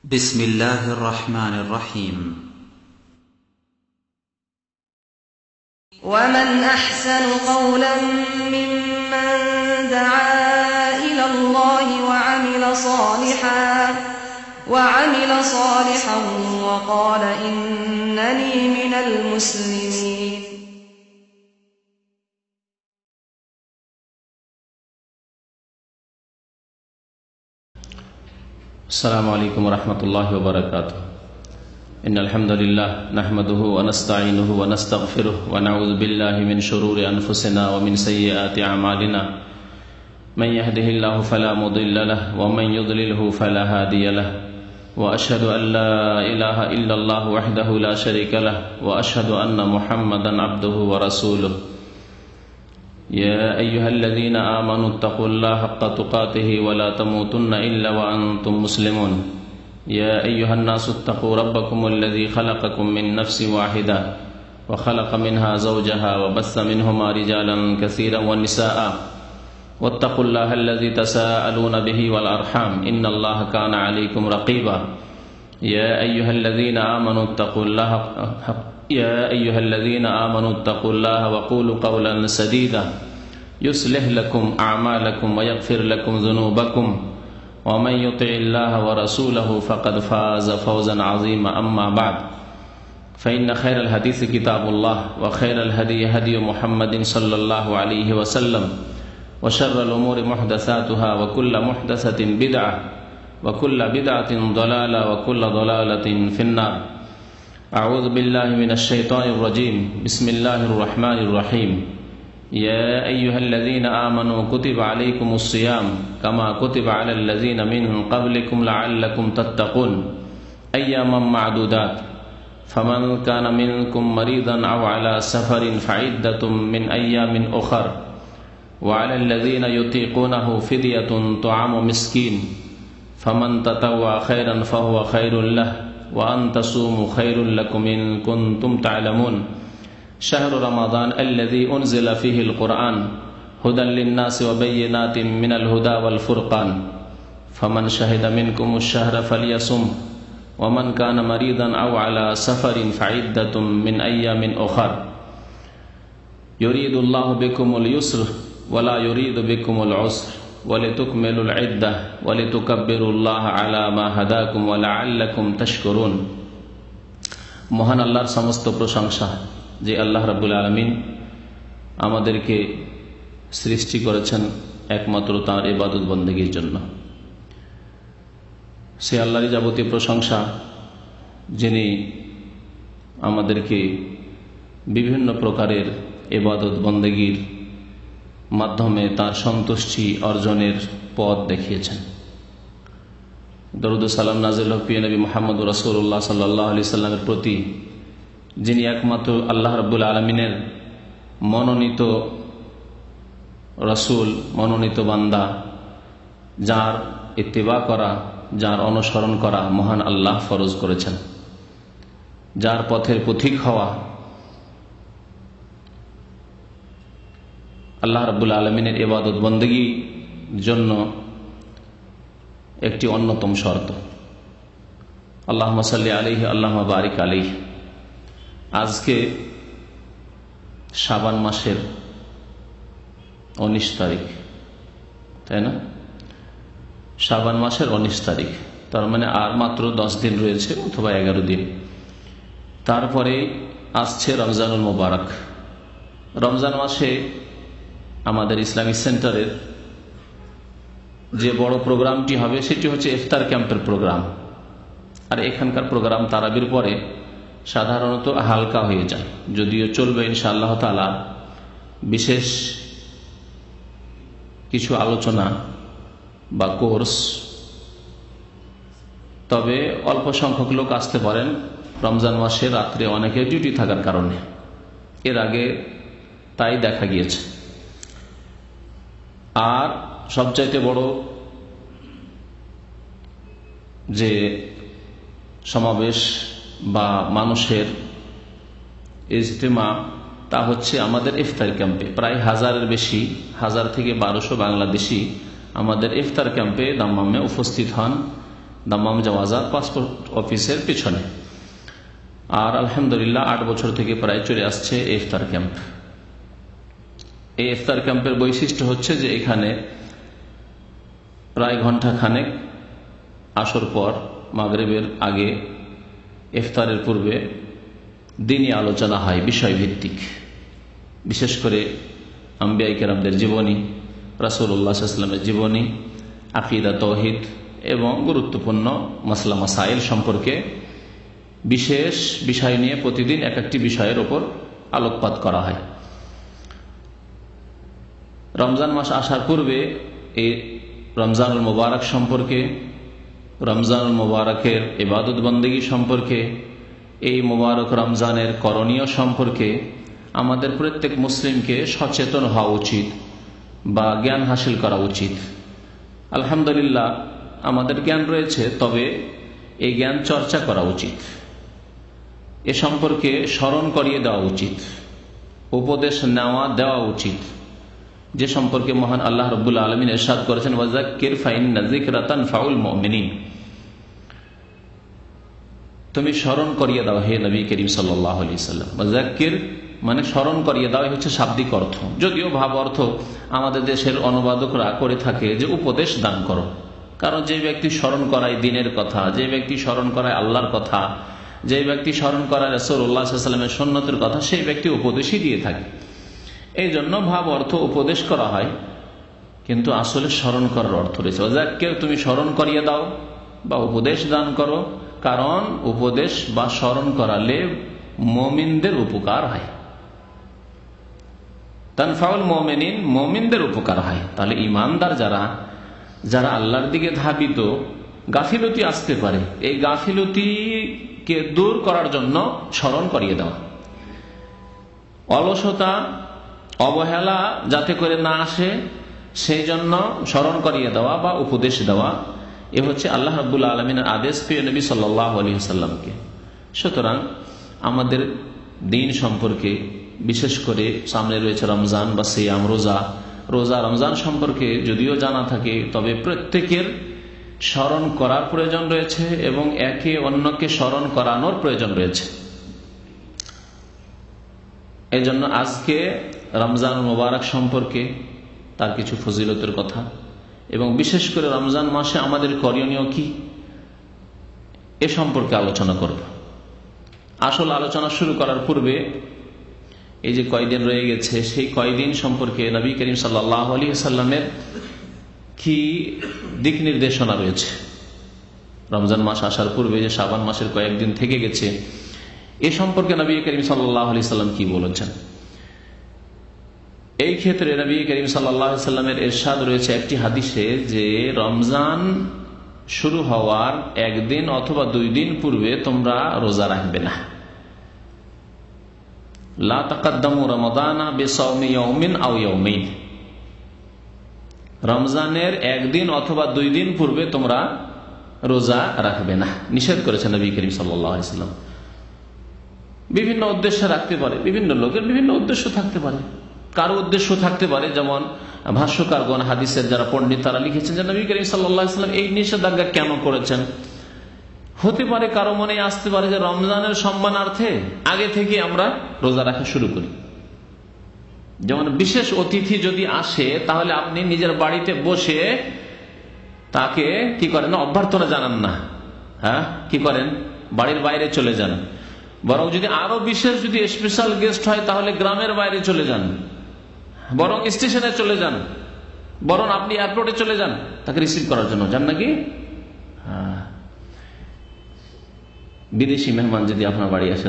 بسم الله الرحمن الرحيم. ومن أحسن قولا ممن دعا إلى الله وعمل صالحا وقال إنني من المسلمين. السلام عليكم ورحمة الله وبركاته. إن الحمد لله نحمده ونستعينه ونستغفره ونعوذ بالله من شرور أنفسنا ومن سيئات أعمالنا من يهده الله فلا مضل له ومن يضلله فلا هادي له وأشهد أن لا إله إلا الله وحده لا شريك له وأشهد أن محمدا عبده ورسوله. يا أيها الذين آمنوا اتقوا الله حق تقاته ولا تموتن إلا وأنتم مسلمون. يا أيها الناس اتقوا ربكم الذي خلقكم من نفس واحدة وخلق منها زوجها وبث منهما رجالا كثيرا ونساء واتقوا الله الذي تساءلون به والأرحام إن الله كان عليكم رقيبا. يا أيها الذين آمنوا اتقوا الله وقولوا قولا سديدا يصلح لكم أعمالكم ويغفر لكم ذنوبكم ومن يطع الله ورسوله فقد فاز فوزا عظيما. أما بعد فإن خير الحديث كتاب الله وخير الهدي هدي محمد صلى الله عليه وسلم وشر الأمور محدثاتها وكل محدثة بدعة وكل بدعة ضلالة وكل ضلالة في النار. أعوذ بالله من الشيطان الرجيم. بسم الله الرحمن الرحيم. يا أيها الذين آمنوا كتب عليكم الصيام كما كتب على الذين من قبلكم لعلكم تتقون أياما معدودات فمن كان منكم مريضا أو على سفر فعدة من أيام أخر وعلى الذين يطيقونه فدية طعام مسكين فمن تطوع خيرا فهو خير له وأن تصوموا خير لكم إن كنتم تعلمون. شهر رمضان الذي أنزل فيه القرآن هدى للناس وبينات من الهدى والفرقان فمن شهد منكم الشهر فليصم ومن كان مريضا أو على سفر فعدة من أيام أخر يريد الله بكم اليسر ولا يريد بكم العسر ولتكملوا العدة ولتكبروا الله على ما هداكم ولعلكم تشكرون. মহান আল্লাহর সমস্ত প্রশংসা যে আল্লাহ রাব্বুল আলামিন আমাদেরকে সৃষ্টি করেছেন একমাত্র তাঁর ইবাদত বন্দেগীর জন্য। সে আল্লাহরই যাবতীয় প্রশংসা যিনি আমাদেরকে বিভিন্ন প্রকারের ইবাদত বন্দেগীর মাধ্যমে তার সন্তুষ্টি অর্জনের পথ দেখিয়েছেন। দরুদ ও সালাম নাযিল হোক প্রিয় নবী মুহাম্মদ রাসূলুল্লাহ সাল্লাল্লাহু আলাইহি সাল্লামের প্রতি, যিনি একমাত্র আল্লাহ রাব্বুল আলামিনের মনোনীত রাসূল, মনোনীত বান্দা, যার ইত্তিবা করা, যার অনুসরণ করা মহান আল্লাহ ফরজ করেছেন, যার পথের পথিক হওয়া আল্লাহ রাব্বুল আলামিনের ইবাদত বন্দেগীর জন্য একটি অন্যতম শর্ত। আল্লাহুম্মা সাল্লি আলাইহি আল্লাহুম্মা বারিক আলাইহি। আজকে শাবান মাসের 19 তারিখ, তাই না? শাবান মাসের 19 তারিখ, তার মানে আর মাত্র 10 দিন রয়েছে অথবা 11 দিন। তারপরে আসছে রমজানুল মুবারক। রমজান মাসে আমাদের ইসলামিক সেন্টারের যে বড় প্রোগ্রামটি হবে সেটি হচ্ছে ইফতার ক্যাম্পের প্রোগ্রাম। আর এখানকার প্রোগ্রাম তারাবির পরে সাধারণত হালকা হয়ে যায়, যদিও চলবে ইনশাআল্লাহ তাআলা বিশেষ কিছু আলোচনা বা কোর্স, তবে অল্প সংখ্যক লোক আসতে পারেন রমজান মাসে রাত্রে অনেকে ডিউটি থাকার কারণে। এর আগে তাই দেখা গিয়েছে। আর সবচাইতে বড় যে সমাবেশ বা মানুষের ইজতেমা, তা হচ্ছে আমাদের ইফতার ক্যাম্পে। প্রায় 1000-এর বেশি, 1000 থেকে 1200 বাংলাদেশি আমাদের ইফতার ক্যাম্পে দাম্মামে উপস্থিত হন দাম্মাম জাওয়াজাত পাসপোর্ট অফিসের পিছনে। আর আলহামদুলিল্লাহ 8 বছর থেকে প্রায় চলে আসছে ইফতার ক্যাম্প। এই ইফতার ক্যাম্পের বৈশিষ্ট্য হচ্ছে যে এখানে প্রায় ঘন্টা খানেক আসর পর মাগরিবের আগে ইফতারের পূর্বে দিনই আলোচনা হয় বিষয়ভিত্তিক, বিশেষ করে আম্বিয়া কেরামদের জীবনী, রাসূলুল্লাহ সাল্লাল্লাহু আলাইহি ওয়াসাল্লামের জীবনী, আকীদা, তাওহীদ এবং গুরুত্বপূর্ণ মাসলা মাসাইল সম্পর্কে বিশেষ বিষয় নিয়ে প্রতিদিন এক একটি বিষয়ের ওপর আলোকপাত করা হয়। রমজান মাস আসার পূর্বে এই রমজানুল মুবারক সম্পর্কে, রমজানুল মুবারকের ইবাদত বন্দেগী সম্পর্কে, এই মুবারক রমজানের করণীয় সম্পর্কে আমাদের প্রত্যেক মুসলিমকে সচেতন হওয়া উচিত বা জ্ঞান হাসিল করা উচিত। আলহামদুলিল্লাহ আমাদের জ্ঞান রয়েছে, তবে এই জ্ঞান চর্চা করা উচিত, এ সম্পর্কে স্মরণ করিয়ে দেওয়া উচিত, উপদেশ দেওয়া উচিত, যে সম্পর্কে মহান আল্লাহ রাব্বুল আলামিন ইরশাদ করেছেন, ওয়াযাক্কির ফাইন্না যিকরা তানফাউল মুমিনিন। তুমি স্মরণ করিয়ে দাও হে নবী করিম সাল্লাল্লাহু আলাইহি ওয়াসাল্লাম। ওয়াযাক্কির মানে স্মরণ করিয়ে দাও হচ্ছে শাব্দিক অর্থ, যদিও ভাব অর্থ আমাদের দেশের অনুবাদকরা করে থাকে যে উপদেশ দান করো। কারণ যে ব্যক্তি স্মরণ করায় দিনের কথা, যে ব্যক্তি স্মরণ করায় আল্লাহর কথা, যে ব্যক্তি স্মরণ করায় রাসূলুল্লাহ সাল্লাল্লাহু আলাইহি ওয়াসাল্লামের সুন্নতের কথা, সেই ব্যক্তি উপদেশই দিয়ে থাকে। এই জন্য ভাব অর্থ উপদেশ করা হয়, কিন্তু আসলে স্মরণ করার অর্থ রয়েছে। ওয়াযাক্কির তুমি স্মরণ করিয়ে দাও বা উপদেশ দান করো, কারণ উপদেশ বা স্মরণ করালে মুমিনদের উপকার হয়। তানফাউল মুমিনিন, মুমিনদের উপকার হয়। তাহলে ঈমানদার যারা আল্লাহর দিকে ধাবিত, গাফিলতি আসতে পারে, এই গাফিলতিকে দূর করার জন্য স্মরণ করিয়ে দেওয়া, অলসতা অবহেলা যাতে করে না আসে সেই জন্য স্মরণ করিয়ে দেওয়া বা উপদেশ দেওয়া, এ হচ্ছে আল্লাহ রাব্বুল আলামিনের আদেশ প্রিয় নবী সাল্লাল্লাহু আলাইহি ওয়াসাল্লামকে। সুতরাং আমাদের দিন সম্পর্কে, বিশেষ করে সামনে রয়েছে রমজান বা সিয়াম, রোজা রমজান সম্পর্কে যদিও জানা থাকে, তবে প্রত্যেকের স্মরণ করার প্রয়োজন রয়েছে এবং একে অন্যকে স্মরণ করানোর প্রয়োজন রয়েছে। এই জন্য আজকে রমজান মুবারক সম্পর্কে, তার কিছু ফজিলতের কথা এবং বিশেষ করে রমজান মাসে আমাদের করণীয় কি, এ সম্পর্কে আলোচনা করব। আসল আলোচনা শুরু করার পূর্বে এই যে কয়দিন রয়ে গেছে, সেই কয়দিন সম্পর্কে নবী করিম সাল্লাল্লাহু আলাইহি ওয়াসাল্লামের কি দিক নির্দেশনা রয়েছে। রমজান মাস আসার পূর্বে যে শাবান মাসের কয়েকদিন থেকে গেছে, এ সম্পর্কে নবী করিম সাল্লাল্লাহু আলাইহি ওয়াসাল্লাম কি বলেছেন। এই ক্ষেত্রে নবী করিম সাল্লাল্লাহু আলাইহি ওয়াসাল্লামের ইরশাদ রয়েছে একটি হাদিসে যে রমজান শুরু হওয়ার একদিন অথবা 2 দিন পূর্বে তোমরা রোজা রাখবে না। লা তাকাদ্দামু রমাদানা বিসাওমি ইয়াউমিন আও ইয়াউমাইন, রমজানের একদিন অথবা 2 দিন পূর্বে তোমরা রোজা রাখবে না, নিষেধ করেছেন নবী করিম সাল্লাল্লাহু আলাইহি ওয়াসাল্লাম। বিভিন্ন উদ্দেশ্যে রাখতে পারে, বিভিন্ন লোকের বিভিন্ন উদ্দেশ্য থাকতে পারে, কারো উদ্দেশ্য থাকতে পারে, যেমন ভাষ্যকারগণ, হাদিসের যারা পণ্ডিত, তারা লিখেছেন যে নবী করিম সাল্লাল্লাহু আলাইহি ওয়াসাল্লাম এই নিষেধাজ্ঞা কেন করেছেন। হতে পারে কারো মনে আসতে পারে যে রমজানের সম্মানার্থে আগে থেকে আমরা রোজা রাখা শুরু করি। যেমন বিশেষ অতিথি যদি আসে, তাহলে আপনি নিজের বাড়িতে বসে তাকে কি করেন, অভ্যর্থনা জানান না, হ্যাঁ কি করেন, বাড়ির বাইরে চলে যান। বরং যদি আরো বিশেষ যদি স্পেশাল গেস্ট হয়, তাহলে গ্রামের বাইরে চলে যান, বরং স্টেশনে চলে যান, বরং আপনি এয়ারপোর্টে চলে যান তাকে রিসিভ করার জন্য, যান নাকি। হ্যাঁ, বিদেশি মেহমান যদি আপনার বাড়ি আসে,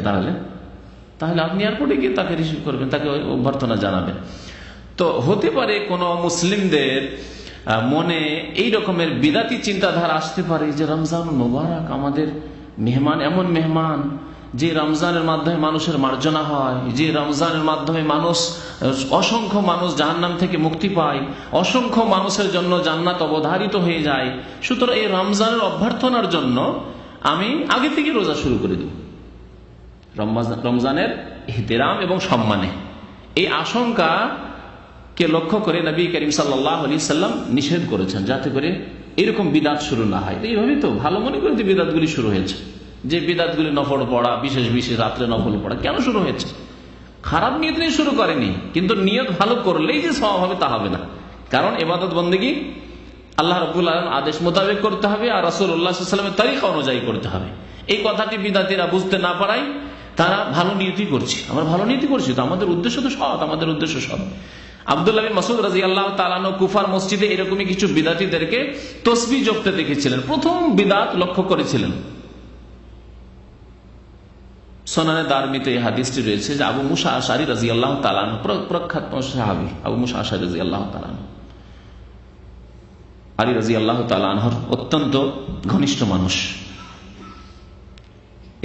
তাহলে আপনি এয়ারপোর্টে গিয়ে তাকে রিসিভ করবেন, তাকে অভ্যর্থনা জানাবেন। তো হতে পারে কোন মুসলিমদের মনে এই রকমের বিদাতি চিন্তাধারা আসতে পারে যে রমজান মুবারক, আমাদের মেহমান এমন মেহমান যে রমজানের মাধ্যমে মানুষের মার্জনা হয়, যে রমজানের মাধ্যমে অসংখ্য মানুষ জাহান্নাম থেকে মুক্তি পায়, অসংখ্য মানুষের জন্য জান্নাত অবধারিত হয়ে যায়। সুতরাং এই রমজানের অভ্যর্থনার জন্য আমি আগে থেকে রোজা শুরু করে দেব, রমজানের ইহতিরাম এবং সম্মানে। এই আশঙ্কাকে লক্ষ্য করে নবী করিম সাল্লাল্লাহু আলাইহি ওয়াসাল্লাম নিষেধ করেছেন, যাতে করে এরকম বিদাত শুরু না হয়। এইভাবেই তো ভালো মনে করে যে বিদাতগুলি শুরু হয়েছে, যে বিদাতগুলি নফল পড়া, বিশেষ বিশেষ রাত্রে নফল পড়া কেন শুরু হয়েছে? খারাপ নিয়ত নিয়ে শুরু করেনি, কিন্তু নিয়ত ভালো করলেই যে সওয়াব হবে তা হবে না। কারণ ইবাদত বন্দেগী আল্লাহ রাব্বুল আলামিন আদেশ মোতাবেক করতে হবে আর রাসূলুল্লাহ সাল্লাল্লাহু আলাইহি ওয়াসাল্লামের তরিকা অনুযায়ী করতে হবে। এই কথাটি বিদাতীরা বুঝতে না পারায় তারা ভালো নিয়তই করছে, আমরা ভালো নিয়তই করছি, তো আমাদের উদ্দেশ্য তো সৎ, আমাদের উদ্দেশ্য সৎ। আব্দুল্লাহ বিন মাসউদ রাদিয়াল্লাহু তাআলা আনহু কুফার মসজিদে এরকমই কিছু বিদাতীদেরকে তাসবিহ জপতে দেখেছিলেন। প্রথম বিদাত লক্ষ্য করেছিলেন। সুনানে দারমিতে এই হাদিসটি রয়েছে যে আবু মুসা আশআরী রাদিয়াল্লাহু তাআলা আনহু, প্রখ্যাত সাহাবী আবু মুসা আশআরী রাদিয়াল্লাহু তাআলা আনহু, আলী রাদিয়াল্লাহু তাআলা আনহুর অত্যন্ত ঘনিষ্ঠ মানুষ।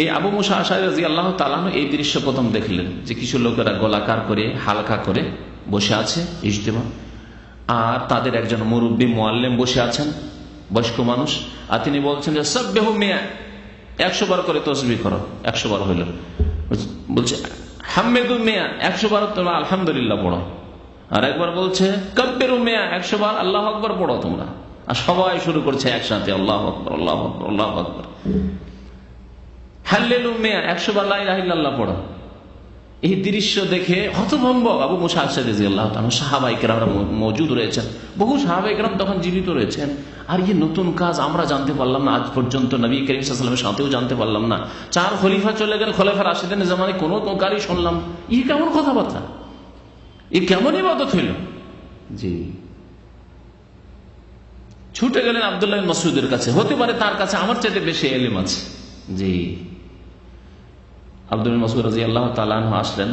এই আবু মুসা আশআরী রাদিয়াল্লাহু তাআলা আনহু এই দৃশ্য প্রথম দেখলেন যে কিছু লোকেরা গোলাকার করে হালকা করে বসে আছে ইজতেমা, আর তাদের একজন মুরব্বী মুআল্লিম বসে আছেন, বয়স্ক মানুষ, আর তিনি বলছেন যে সাব্বিহু মিয়া, 100 বার করে তাসবিহ করো। 100 বার হইল। বলছে হামিদু মিয়া, 100 বার তোমরা আলহামদুলিল্লাহ পড়ো। আর একবার বলছে কাব্বিরু মিয়া, 100 বার আল্লাহু আকবার পড়ো তোমরা। আর সবাই শুরু করছে একসাথে আল্লাহু আকবার আল্লাহু আকবার আল্লাহু আকবার। হাল্লেলু মিয়া, 100 বার লা ইলাহা ইল্লাল্লাহ পড়ো। এই দৃশ্য দেখে হতভম্ব আবু মুসা আশআরী রাদিয়াল্লাহু তাআলা, সাহাবায়ে কেরামরা মওজুদ রয়েছেন, বহু সাহাবায়ে কেরাম তখন জীবিত রয়েছেন। আর এই নতুন কাজ আমরা জানতে পারলাম না, আজ পর্যন্ত নবী করিম সাল্লাল্লাহু আলাইহি ওয়াসাল্লামের সাথেও জানতে পারলাম না। 4 খলিফা চলে গেল, খলিফা রাশিদিনের জামানায় কোনো কারই শুনলাম। এই কেমন কথাবার্তা, এই কেমন ইবাদত হইল? জি, ছুটে গেলেন আব্দুল্লাহ বিন মাসউদের কাছে, হতে পারে তার কাছে আমার চাইতে বেশি ইলম আছে। জি, আব্দুল্লাহ বিন মাসউদ রাদিয়াল্লাহু তাআলা আনহু আসলেন।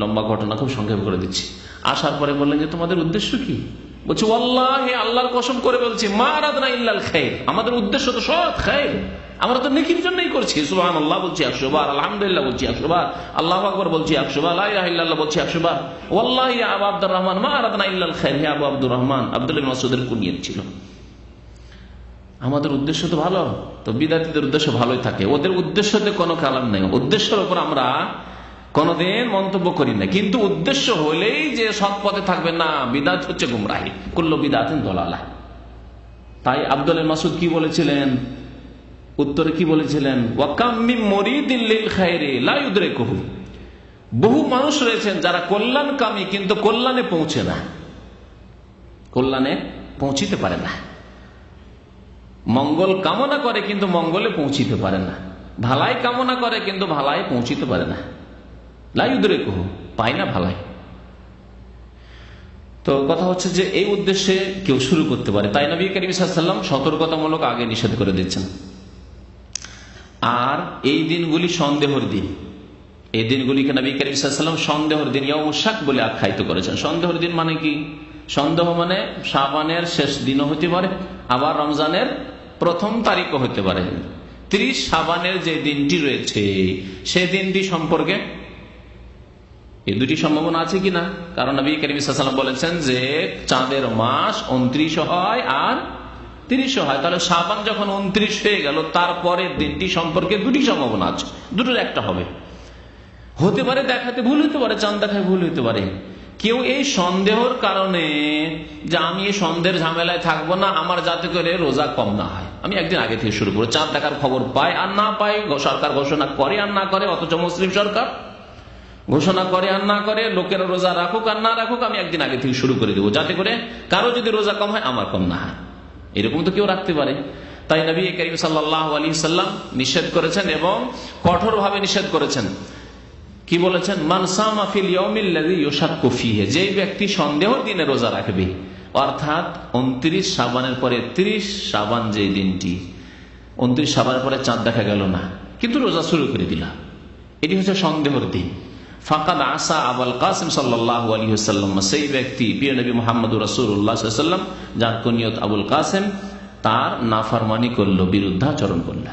লম্বা ঘটনা খুব সংক্ষেপ করে দিচ্ছি। আসার পরে বললেন যে তোমাদের উদ্দেশ্য কি? বলছে ওয়াল্লাহি, আল্লাহর কসম করে বলছি, মা আরাদনা ইল্লাল খায়র, আমাদের উদ্দেশ্য তো সৎ খায়র, আমরা তো নেকির জন্যই করছি। সুবহানাল্লাহ বলছি 100 বার, আলহামদুলিল্লাহ বলছি 100 বার, আল্লাহু আকবার বলছি 100 বার, লা ইলাহা ইল্লাল্লাহ বলছি 100 বার। ওয়াল্লাহি ইয়া আবু আব্দুর রহমান মা আরাদনা ইল্লাল খায়র, হে আবু আব্দুর রহমান, আব্দুল্লাহ বিন মাসউদের কুনিয়ত ছিল। আমাদের উদ্দেশ্য তো ভালো, তো বিদাতীদের উদ্দেশ্য ভালোই থাকে, ওদের উদ্দেশ্যতে কোনো কালাম নেই, উদ্দেশ্যের উপর আমরা কোনদিন মন্তব্য করি না। কিন্তু উদ্দেশ্য হলেই যে সৎ পথে থাকবে না, বিদাত হচ্ছে গুমরাহি, কুল্লু বিদাতিন দালালাহ। তাই আব্দুল্লাহ বিন মাসউদ কি বলেছিলেন? উত্তরে কি বলেছিলেন? ওয়াকাম মিন মুরিদিন লিল খায়রি লা ইউদরিকুহু, বহু মানুষ রয়েছেন যারা কল্যাণকামী কিন্তু কল্যাণে পৌঁছে না, কল্যাণে পৌঁছিতে পারে না। মঙ্গল কামনা করে কিন্তু মঙ্গলে পৌঁছিতে পারে না, ভালাই কামনা করে কিন্তু ভালাই পৌঁছিতে পারে না, লা ইউদরিকুহু, পায় না ভালাই। তো কথা হচ্ছে যে এই উদ্দেশ্যে কেউ শুরু করতে পারে, তাই নবী করিম সাল্লাল্লাহু আলাইহি ওয়াসাল্লাম সতর্কতামূলক আগে নিষেধ করে দিচ্ছেন। আর এই দিনগুলি সন্দেহের দিন, এই দিনগুলিকে নবী করিম সাল্লাল্লাহু আলাইহি ওয়াসাল্লাম সন্দেহের দিন ইয়াউমুশ শাক বলে আখ্যায়িত করেছেন। সন্দেহের দিন মানে কি? সন্দেহ মানে শাবানের শেষ দিনও হতে পারে, আবার রমজানের প্রথম তারিখও হতে পারে। 30 শাবানের যে দিনটি রয়েছে সেই দিনটি সম্পর্কে এই দুটি সম্ভাবনা আছে কিনা? কারণ নবী করিম সাল্লাল্লাহু আলাইহি ওয়াসাল্লাম বলেছেন যে চাঁদের মাস 29 হয় আর 30 হয়, তাহলে শাবান যখন 29 হয়ে গেল তারপরের দিনটি সম্পর্কে দুটি সম্ভাবনা আছে, দুটোর একটা হবে। হতে পারে দেখাতে ভুল হতে পারে, চাঁদ দেখায় ভুল হতে পারে। কেউ এই সন্দেহের কারণে যে আমি এই সন্দেহের ঝামেলায় থাকবো না, আমার যাতে করে রোজা কম না হয়, আমি একদিন আগে থেকে শুরু করবো। চাঁদ দেখার খবর পায় আর না পায়, সরকার ঘোষণা করে আর না করে, অথচ মুসলিম সরকার ঘোষণা করে আর না করে, লোকেরা রোজা রাখুক আর না রাখুক, আমি একদিন আগে থেকে শুরু করে দেবো, যাতে করে কারো যদি রোজা কম হয় আমার কম না হয়। এরকম তো কেউ রাখতে পারে। তাই নবী করিম সাল্লাল্লাহু আলাইহি ওয়াসাল্লাম নিষেধ করেছেন এবং কঠোরভাবে নিষেধ করেছেন। কি বলেছেন? মান সামা ফিল ইয়াউমিল্লাযী ইউশাক্কু ফীহি, যে ব্যক্তি সন্দেহের দিনে রোজা রাখবে, অর্থাৎ 29 শাবানের পরে 30 শাবান, যে দিনটি 29 শাবানের পরে চাঁদ দেখা গেল না কিন্তু রোজা শুরু করে দিলাম, এটি হচ্ছে সন্দেহের দিন। ফাকাদ আসা আবুল কাসিম সাল্লাল্লাহু আলাইহি ওয়াসাল্লাম, সেই ব্যক্তি প্রিয় নবী মুহাম্মদুর রাসূলুল্লাহ সাল্লাল্লাহু আলাইহি ওয়াসাল্লাম, যার কুনিয়ত আবুল কাসিম, তার নাফরমানি করলো, বিরুদ্ধাচরণ করলো।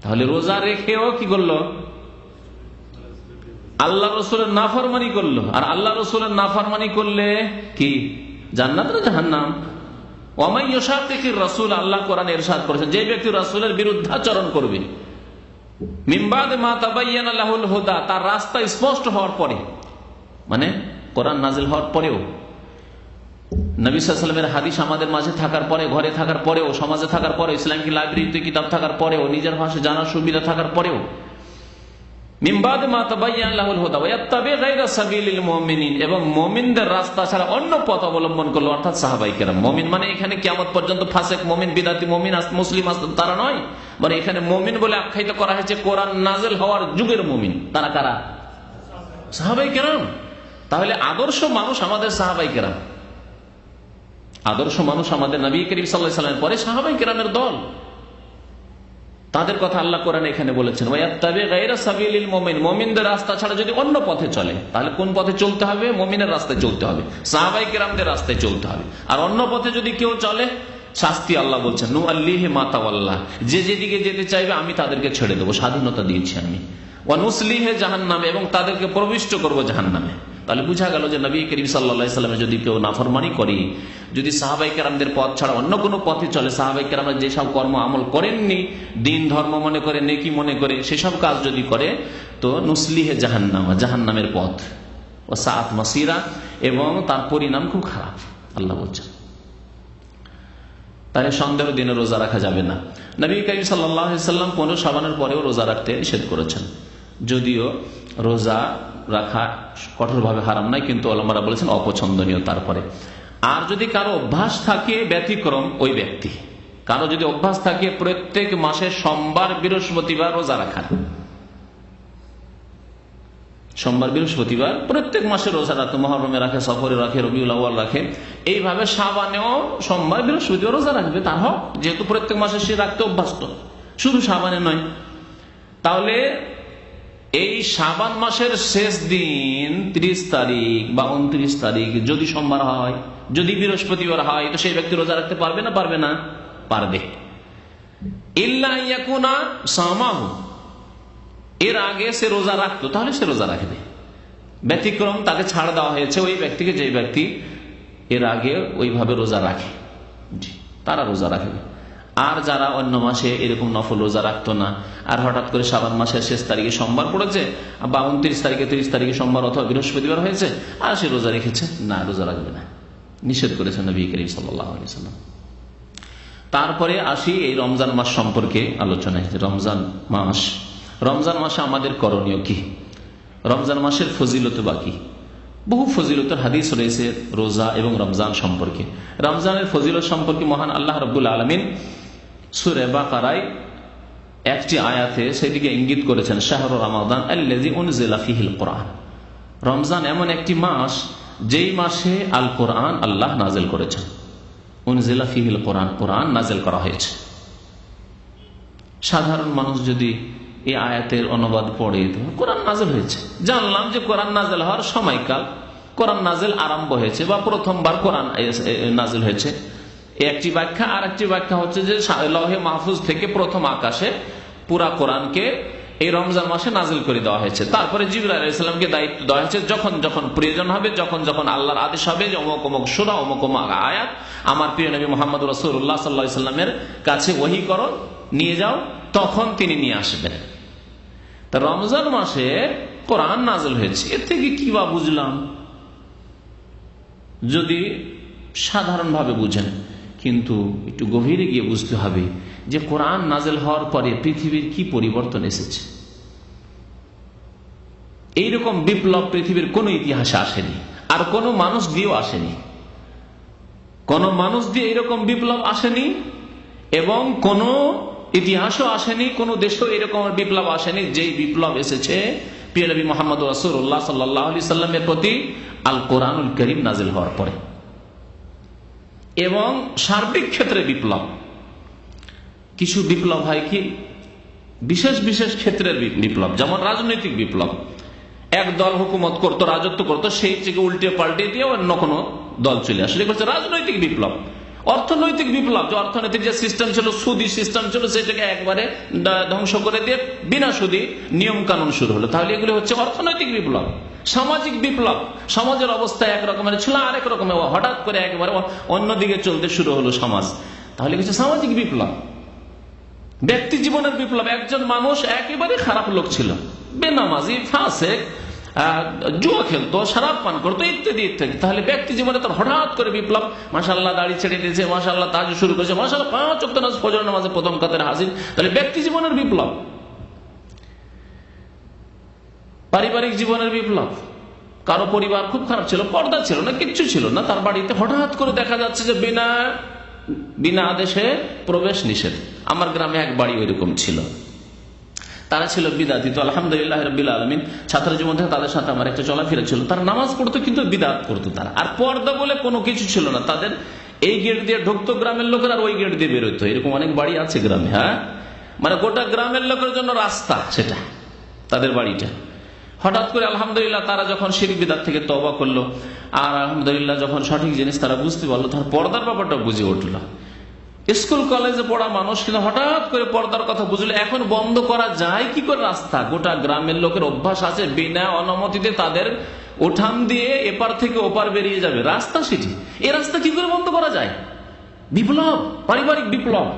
তাহলে রোজা রেখেও কি করলো? আল্লাহ রসুলের নাফরমানি করলো। আর আল্লাহ রসুলের নাফরমানি করলে কি জান্নাত না জাহান্নাম? ওয়ামাই ইউশাকিকির রাসূল, আল্লাহ কোরআনে ইরশাদ করেছেন, যে ব্যক্তি রাসূলের বিরুদ্ধাচরণ করবে, মিন বাদি মা তাবায়্যানা লাহুল হুদা, তার রাস্তা স্পষ্ট হওয়ার পরে, মানে কোরআন নাজিল হওয়ার পরেও নবী সাল্লাল্লাহু আলাইহি ওয়াসাল্লামের হাদিস আমাদের মাঝে থাকার পরে, ঘরে থাকার পরেও, সমাজে থাকার পরেও, ইসলামিক লাইব্রেরিতে কিতাব থাকার পরেও, নিজের ভাষা জানার সুবিধা থাকার পরেও, মিন বাদি মা তাবায়্যানা লাহুল হুদা ওয়া ইয়াত্তাবি গায়রা সাবিলিল মুমিনিন, এবং মুমিনদের রাস্তা ছাড়া অন্য পথ অবলম্বন করলো, অর্থাৎ সাহাবায়ে কেরাম। মুমিন মানে এখানে কিয়ামত পর্যন্ত ফাসিক মুমিন, বিদআতি মুমিন, মুসলিম আসতেন তারা নয়, মানে এখানে মুমিন বলে আখ্যায়িত করা হয়েছে কোরআন নাযিল হওয়ার যুগের মুমিন। তারা কারা? সাহাবায়ে কেরাম। তাহলে আদর্শ মানুষ আমাদের সাহাবায়ে কেরাম, আদর্শ মানুষ আমাদের নবী করিম সাল্লাল্লাহু আলাইহি ওয়াসাল্লামের পরে সাহাবায়ে কেরামের দল। তাদের কথা আল্লাহ কোরআনে এখানে বলেছেন, ওয়ায়াত্তাবি গায়রা সাবিলিল মুমিন, মুমিনদের রাস্তা ছাড়া যদি অন্য পথে চলে, তাহলে কোন পথে চলতে হবে? মুমিনের রাস্তায় চলতে হবে, সাহাবায়ে কেরামদের রাস্তায় চলতে হবে। আর অন্য পথে যদি কেউ চলে, শাস্তি আল্লাহ বলছেন, নুআল্লিহি মা তাওয়াল্লা, যে যেদিকে যেতে চাইবে আমি তাদেরকে ছেড়ে দেবো, স্বাধীনতা দিয়েছি আমি। ওয়া নুসলিহি জাহান্নামে, এবং তাদেরকে প্রবিষ্ট করব জাহান্নামে। তাহলে বোঝা গেল যে নবী করিম সাল্লাল্লাহু আলাইহি ওয়াসাল্লামের যদি কেউ নাফরমানি করে, যদি সাহাবায়ে কেরামদের পথ ছাড়া অন্য কোনো পথে চলে, সাহাবায়ে কেরামরা যেসব কর্ম আমল করেননি, দিন ধর্ম মনে করে, নেকি মনে করে, সেসব কাজ যদি করে, তো নুসলিহে জাহান্নাম, জাহান্নামের পথ, ও সাআত মাসিরা, এবং তার পরিণাম খুব খারাপ, আল্লাহ বলছেন। তাহলে সন্দেহ দিনে রোজা রাখা যাবে না। নবী করিম সাল্লাল্লাহু আলাইহি ওয়াসাল্লাম 15 শাবানের পরেও রোজা রাখতে নিষেধ করেছেন, যদিও রোজা রাখা কঠোরভাবে হারাম নাই, কিন্তু ওলামারা বলেছেন অপছন্দনীয়। তারপরে আর যদি কারো অভ্যাস থাকে ব্যতিক্রম, ওই ব্যক্তি, কারো যদি অভ্যাস থাকে প্রত্যেক মাসে সোমবার বৃহস্পতিবার রোজা রাখার, সোমবার বৃহস্পতিবার প্রত্যেক মাসে রোজা রাখে, মুহররমে রাখে, সফরে রাখে, রবিউল আউয়াল রাখে, এইভাবে শাবানেও সোমবার বৃহস্পতিবার রোজা রাখবে, তার হক, যেহেতু প্রত্যেক মাসে সে রাখতে অভ্যস্ত, শুধু শাবানে নয়। তাহলে এই শাবান মাসের শেষ দিন 30 তারিখ বা 29 তারিখ যদি সোমবার হয়, যদি বৃহস্পতিবার হয়, তো সেই ব্যক্তি রোজা রাখতে পারবে না? পারবে না? পারবে। ইল্লা ইয়াকুনা সামাহু, এর আগে সে রোজা রাখতো, তাহলে সে রোজা রাখবে। ব্যতিক্রম, তাকে ছাড় দেওয়া হয়েছে ওই ব্যক্তিকে, যে ব্যক্তি এর আগে ওইভাবে রোজা রাখে, তারা রোজা রাখবে। আর যারা অন্য মাসে এরকম নফল রোজা রাখতো না, আর হঠাৎ করে শাবান মাসের শেষ তারিখে সোমবার পড়েছে, বা 29 তারিখে 30 তারিখে সোমবার অথবা বৃহস্পতিবার হয়েছে, আর সে রোজা রেখেছে, না, রোজা রাখবে না, নিষেধ করেছেন নবী করিম সাল্লাল্লাহু আলাইহি ওয়াসাল্লাম। তারপরে আসি এই রমজান মাস সম্পর্কে আলোচনায়। রমজান মাস, রমজান মাসে আমাদের করণীয় কি? রমজান মাসের ফজিলত বা কি? বহু ফজিলতের হাদিস রয়েছে রোজা এবং রমজান সম্পর্কে। রমজানের ফজিলত সম্পর্কে মহান আল্লাহ রাব্বুল আলামিন সূরা বাকারায় একটি আয়াতে সেদিকে ইঙ্গিত করেছেন, শাহরু রমাদান আল্লাযী উনজিলা ফীহিল কুরআন। রমজান এমন একটি মাস যেই মাসে আল কোরআন আল্লাহ নাজিল করেছেন। উনজিলা ফীহিল কুরআন, কোরআন নাজিল করা হয়েছে। সাধারণ মানুষ যদি এই আয়াতের অনুবাদ পড়ে, কোরআন নাজিল হয়েছে, জানলাম যে কোরআন নাজিল হওয়ার সময়কাল, কোরআন নাজিল আরম্ভ হয়েছে বা প্রথমবার কোরআন নাজিল হয়েছে, একটি ব্যাখ্যা। আর একটি ব্যাখ্যা হচ্ছে যে লৌহে মাহফুজ থেকে প্রথম আকাশে পুরা কোরআনকে এই রমজান মাসে নাজিল করে দেওয়া হয়েছে। তারপরে জিবরাইল আলাইহিস সালামকে দায়িত্ব দেওয়া হয়েছে, যখন যখন প্রয়োজন হবে, যখন যখন আল্লাহর আদেশ হবে যে অমুক অমুক সূরা, অমুক অমুক আয়াত আমার প্রিয় নবী মুহাম্মদ রাসূলুল্লাহ সাল্লাল্লাহু আলাইহি ওয়াসাল্লামের কাছে ওহী করো, নিয়ে যাও, তখন তিনি নিয়ে আসবেন। তা রমজান মাসে কোরআন নাজিল হয়েছে, এর থেকে কি বা বুঝলাম? যদি সাধারণভাবে বুঝেন, কিন্তু একটু গভীরে গিয়ে বুঝতে হবে যে কোরআন নাজিল হওয়ার পরে পৃথিবীর কি পরিবর্তন এসেছে। এইরকম বিপ্লব পৃথিবীর কোন ইতিহাসে আসেনি, আর কোন মানুষ দিয়েও আসেনি। কোন মানুষ দিয়ে এরকম বিপ্লব আসেনি, এবং কোন ইতিহাসও আসেনি, কোন দেশেও এরকম বিপ্লব আসেনি যেই বিপ্লব এসেছে প্রিয় নবী মুহাম্মদ রাসূলুল্লাহ সাল্লাল্লাহু আলাইহি সাল্লামের প্রতি আল কোরআনুল কারীম নাজিল হওয়ার পরে। এবং সার্বিক ক্ষেত্রে বিপ্লব, কিছু বিপ্লব হয় কি বিশেষ বিশেষ ক্ষেত্রের বিপ্লব, যেমন রাজনৈতিক বিপ্লব। এক দল হুকুমত করতো, রাজত্ব করতো, সেই থেকে উল্টে পাল্টে দিয়ে অন্য কোনো দল চলে আসে, এটা হচ্ছে রাজনৈতিক বিপ্লব। অর্থনৈতিক বিপ্লব, যে অর্থনৈতিক যে সিস্টেম ছিল, সুদী সিস্টেম ছিল, সেটাকে একবারে ধ্বংস করে দিয়ে বিনা সুদী নিয়ম কানুন শুরু হলো, তাহলে এগুলো হচ্ছে অর্থনৈতিক বিপ্লব। সামাজিক বিপ্লব, সমাজের অবস্থা এক রকমের ছিল, আরেক রকমের, হঠাৎ করে একবারে অন্যদিকে চলতে শুরু হলো সমাজ, তাহলে হচ্ছে সামাজিক বিপ্লব। ব্যক্তি জীবনের বিপ্লব, একজন মানুষ একেবারে খারাপ লোক ছিল, বেনামাজি, ফাসেক, জুয়া খেলতো, শরাব পান করতো, ইত্যাদি ইত্যাদি। তাহলে ব্যক্তি জীবনে তার হঠাৎ করে বিপ্লব, মাশাআল্লাহ দাড়ি ছেড়ে দিয়েছে, মাশাআল্লাহ তাহাজ্জুদ শুরু করেছে, মাশাআল্লাহ 5 ওয়াক্ত নামাজ, ফজর নামাজে প্রথম কাতারে হাজির। তাহলে ব্যক্তি জীবনের বিপ্লব। পারিবারিক জীবনের বিপ্লব, কারো পরিবার খুব খারাপ ছিল, পর্দা ছিল না, কিচ্ছু ছিল না, তার বাড়িতে হঠাৎ করে দেখা যাচ্ছে যে বিনা আদেশে প্রবেশ নিষেধ। আমার গ্রামে এক বাড়ি ওইরকম ছিল, তারা ছিল বিদাতি। তো আলহামদুলিল্লাহ রাব্বিল আলামিন, ছাত্র জীবন থেকে তাদের সাথে আমার একটা চলাফেরা ছিল। তারা নামাজ পড়তো কিন্তু বিদাত করতো তারা, আর পর্দা বলে কোনো কিছু ছিল না তাদের। এই গেট দিয়ে ঢুকতো গ্রামের লোকের, আর ওই গেট দিয়ে বেরোতো। এরকম অনেক বাড়ি আছে গ্রামে। হ্যাঁ, মানে গোটা গ্রামের লোকের জন্য রাস্তা সেটা, তাদের বাড়িটা। হঠাৎ করে আলহামদুলিল্লাহ তারা যখন শিরক বিদআত থেকে তওবা করলো, আর আলহামদুলিল্লাহ যখন সঠিক জিনিস তারা বুঝতে পারলো, তার পর্দার ব্যাপারটা বুঝে উঠলো। স্কুল কলেজে পড়া মানুষ কিন্তু হঠাৎ করে পর্দার কথা বুঝলো। এখন বন্ধ করা যায় কি করে রাস্তা? গোটা গ্রামের লোকের অভ্যাস আছে বিনা অনুমতিতে তাদের উঠান দিয়ে এপার থেকে ওপার বেরিয়ে যাবে, রাস্তা সেটি। এই রাস্তা কি করে বন্ধ করা যায়? বিপ্লব, পারিবারিক বিপ্লব,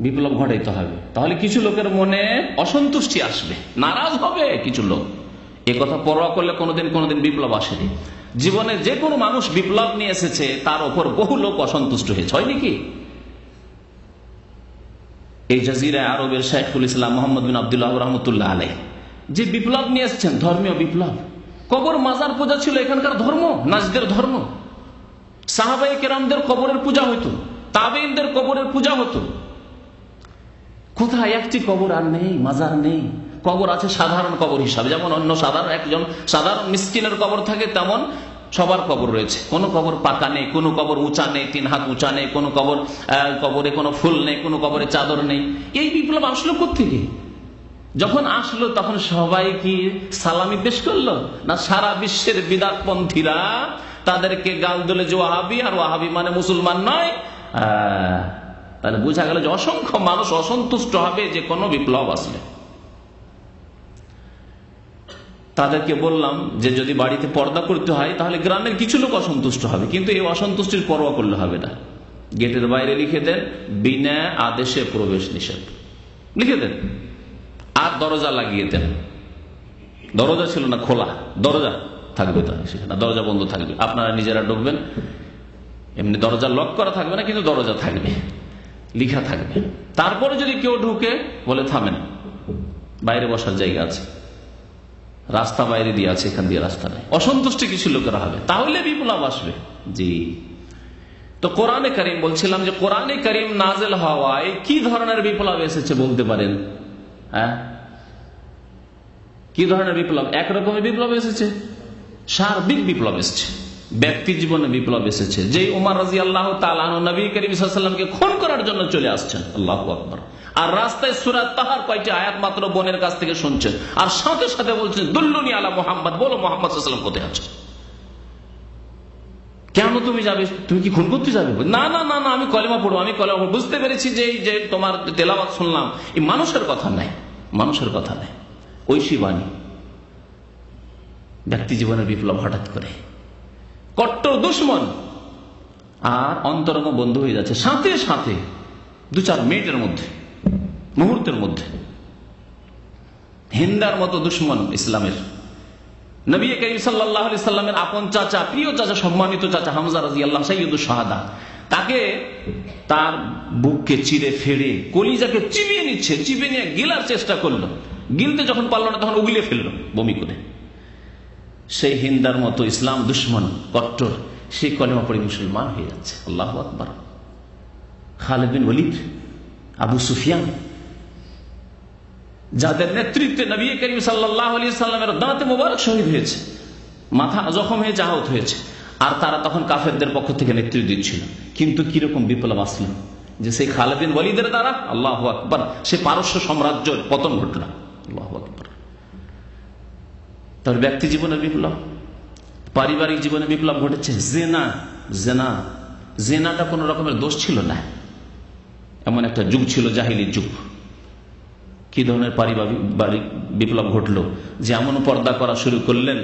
বিপ্লব ঘটাইতে হবে। তাহলে কিছু লোকের মনে অসন্তুষ্টি আসবে, নারাজ হবে কিছু লোক। এ কথা পরোয়া করলে কোনোদিন বিপ্লব আসেনি। জীবনে যে কোনো মানুষ বিপ্লব নিয়ে এসেছে, তার উপর বহু লোক অসন্তুষ্ট হয়েছে, হয় নাকি? এই জাজিরা আরবের শাইখুল ইসলাম মোহাম্মদ বিন আব্দুল্লাহ রহমতুল্লাহ আলাইহ যে বিপ্লব নিয়ে এসেছেন, ধর্মীয় বিপ্লব। কবর মাজার পূজা ছিল এখানকার ধর্ম, নাজদের ধর্ম। সাহাবায়ে কেরামদের কবরের পূজা হতো, তাবেঈনদের কবরের পূজা হতো। কোথায় একটি কবর আর নেই, মাজার নেই। কবর আছে সাধারণ কবর হিসাবে, যেমন অন্য একজন সাধারণ মিসকিনের কবর থাকে, তেমন সবার কবর রয়েছে। কোনো কবর পাকা নেই, কোনো কবর উঁচা নেই, 3 হাত উঁচা নেই, কোনো কবরে কোনো ফুল নেই, কোনো কবরে চাদর নেই। এই বিপ্লব আসলো কোত্থেকে? যখন আসলো তখন সবাই কি সালামি পেশ করলো, না সারা বিশ্বের বিদআতপন্থীরা তাদেরকে গাল দিলে যে ওয়াহাবি, আর ওয়াহাবি মানে মুসলমান নয়? তাহলে বোঝা গেল যে অসংখ্য মানুষ অসন্তুষ্ট হবে যে কোনো বিপ্লব আসলে। তাদেরকে বললাম যে যদি বাড়িতে পর্দা করতে হয় তাহলে গ্রামের কিছু লোক অসন্তুষ্ট হবে, কিন্তু এই অসন্তুষ্টির পরোয়া করলে হবে না। গেটের বাইরে লিখে দেন বিনা আদেশে প্রবেশ নিষেধ, লিখে দেন। আর দরজা লাগিয়ে দেন। দরজা ছিল না খোলা, দরজা থাকবে, সেখানে দরজা বন্ধ থাকবে, আপনারা নিজেরা ঢুকবেন। এমনি দরজা লক করা থাকবে না, কিন্তু দরজা থাকবে, লিখা থাকবে। তারপরে যদি কেউ ঢুকে বলে থামেন, বাইরে বসার জায়গা আছে, রাস্তা বাইরে দিয়ে আছে, এখান দিয়ে রাস্তা নেই। অসন্তুষ্টি কিছু লোকেরা হবে, তাহলে বিপ্লব আসবে। জি, তো কোরআনে কারীম বলছিলাম যে কোরআনে কারীম নাযিল হওয়ায় কি ধরনের বিপ্লব এসেছে বলতে পারেন? হ্যাঁ, কি ধরনের বিপ্লব? একরকমের বিপ্লব এসেছে, সার্বিক বিপ্লব এসেছে, ব্যক্তি জীবনে বিপ্লব এসেছে। যে উমর রাদিয়াল্লাহু তাআলা আনহু নবী করিম সাল্লাল্লাহু আলাইহি ওয়াসাল্লামকে খুন করার জন্য চলে আসছেন, আল্লাহু আকবার, আর রাস্তায় সূরা তাহার কয়টি আয়াত মাত্র বোনের কাছ থেকে শুনছেন, আর সাথে সাথে বলছেন দুল্লুনি আলা মুহাম্মদ, বলো মুহাম্মদ সাল্লাল্লাহু আলাইহি ওয়াসাল্লাম কোথায় আছে? কেন তুমি যাবে? তুমি কি খুন করতে যাবে? না না না না, আমি কলেমা পড়বো, আমি কলেমা পড়বো। বুঝতে পেরেছি যে তোমার তেলাওয়াত শুনলাম, এই মানুষের কথা নাই, মানুষের কথা নাই, ঐশী বাণী। ব্যক্তি জীবনের বিপ্লব হঠাৎ করে, কট্টর দুশ্মন আর অন্তরঙ্গ বন্ধু হয়ে যাচ্ছে সাথে সাথে, 2-4 মিনিটের মধ্যে, মুহূর্তের মধ্যে। হিন্দার মতো দুশ্মন ইসলামের, নবী করিম সাল্লাল্লাহু আলাইহি সাল্লামের আপন চাচা, প্রিয় চাচা, সম্মানিত চাচা হামজা রাদিয়াল্লাহু সাইয়্যিদুশ শাহাদা, তাকে তার বুককে চিরে ফেড়ে কলিজাকে চিবিয়ে নিচ্ছে, চিবিয়ে নিয়ে গিলার চেষ্টা করলো, গিলতে যখন পারলো না তখন উগলিয়ে ফেললো বমি করে। সেই হিন্দার মতো ইসলাম দুশ্মন কট্টর, সেই কলেমা পড়ে মুসলমান হয়ে যাচ্ছে, আল্লাহু আকবার। খালিদ বিন ওয়ালিদ, আবু সুফিয়ান, যাদের নেতৃত্বে নবী করিম সাল্লাল্লাহু আলাইহি সাল্লামের দাঁতে মোবারক শহীদ হয়েছে, মাথা জখম হয়ে আহত হয়েছে, আর তারা তখন কাফেরদের পক্ষ থেকে নেতৃত্ব দিচ্ছিল। কিন্তু কিরকম বিপ্লব আসলো যে সেই খালিদ বিন ওয়ালিদের দ্বারা, আল্লাহু আকবার, সে পারস্য সাম্রাজ্যের পতন ঘটল, আল্লাহু আকবার। তার ব্যক্তি জীবনের বিপ্লব, পারিবারিক জীবনে বিপ্লব ঘটেছে। জেনাটা কোন রকমের দোষ ছিল না, এমন একটা যুগ ছিল, জাহিলির যুগ। কি ধরনের পারিবারিক বিপ্লব ঘটলো যে এমন পর্দা করা শুরু করলেন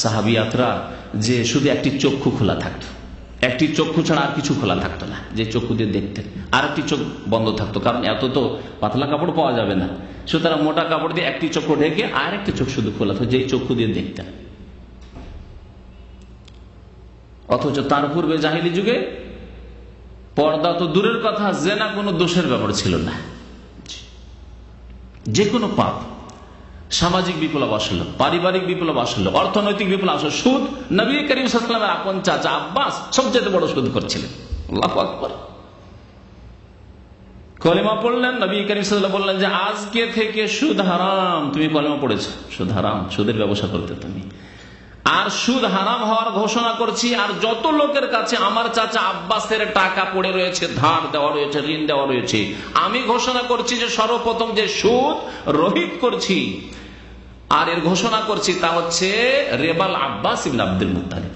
সাহাবিয়াতরা যে শুধু একটি চক্ষু খোলা থাকতো, একটি চক্ষু ছাড়া আর কিছু খোলা থাকতো না, যে চক্ষু দিয়ে দেখতেন। আর একটি চোখ বন্ধ থাকতো, কারণ এত তো পাতলা কাপড় পাওয়া যাবে না, সুতরাং মোটা কাপড় দিয়ে একটি চক্ষু ঢেকে আর একটি চোখ শুধু খোলা থাকতো, যেই চক্ষু দিয়ে দেখতেন। অথচ তার পূর্বে জাহিলি যুগে পর্দা তো দূরের কথা, জেনা কোনো দোষের ব্যাপার ছিল না। যে কোনো পাপ, সামাজিক বিপ্লব আসলো, পারিবারিক বিপ্লব আসলো, অর্থনৈতিক বিপ্লব আসলো, সুদ, নবী করিম সাল্লাল্লাহু আলাইহি ওয়াসাল্লামের আপন চাচা আব্বাস সবচেয়ে বড় সুদ করছিলেন। আল্লাহু আকবার। কলেমা পড়লেন, নবী করিম সাল্লাল্লাহু আলাইহি ওয়াসাল্লাম বললেন যে আজকে থেকে সুদ হারাম। তুমি কলেমা পড়েছো, সুদ হারাম, সুদের ব্যবসা করতে তুমি, আর সুদ হারাম হওয়ার ঘোষণা করছি। আর যত লোকের কাছে আমার চাচা আব্বাসের টাকা পড়ে রয়েছে, ধার দেওয়া রয়েছে, ঋণ দেওয়া রয়েছে, আমি ঘোষণা করছি যে সর্বপ্রথম যে সুদ রহিত করছি, আর এর ঘোষণা করছি তা হচ্ছে রেবাল আব্বাস ইবনে আব্দুল মুত্তালিব।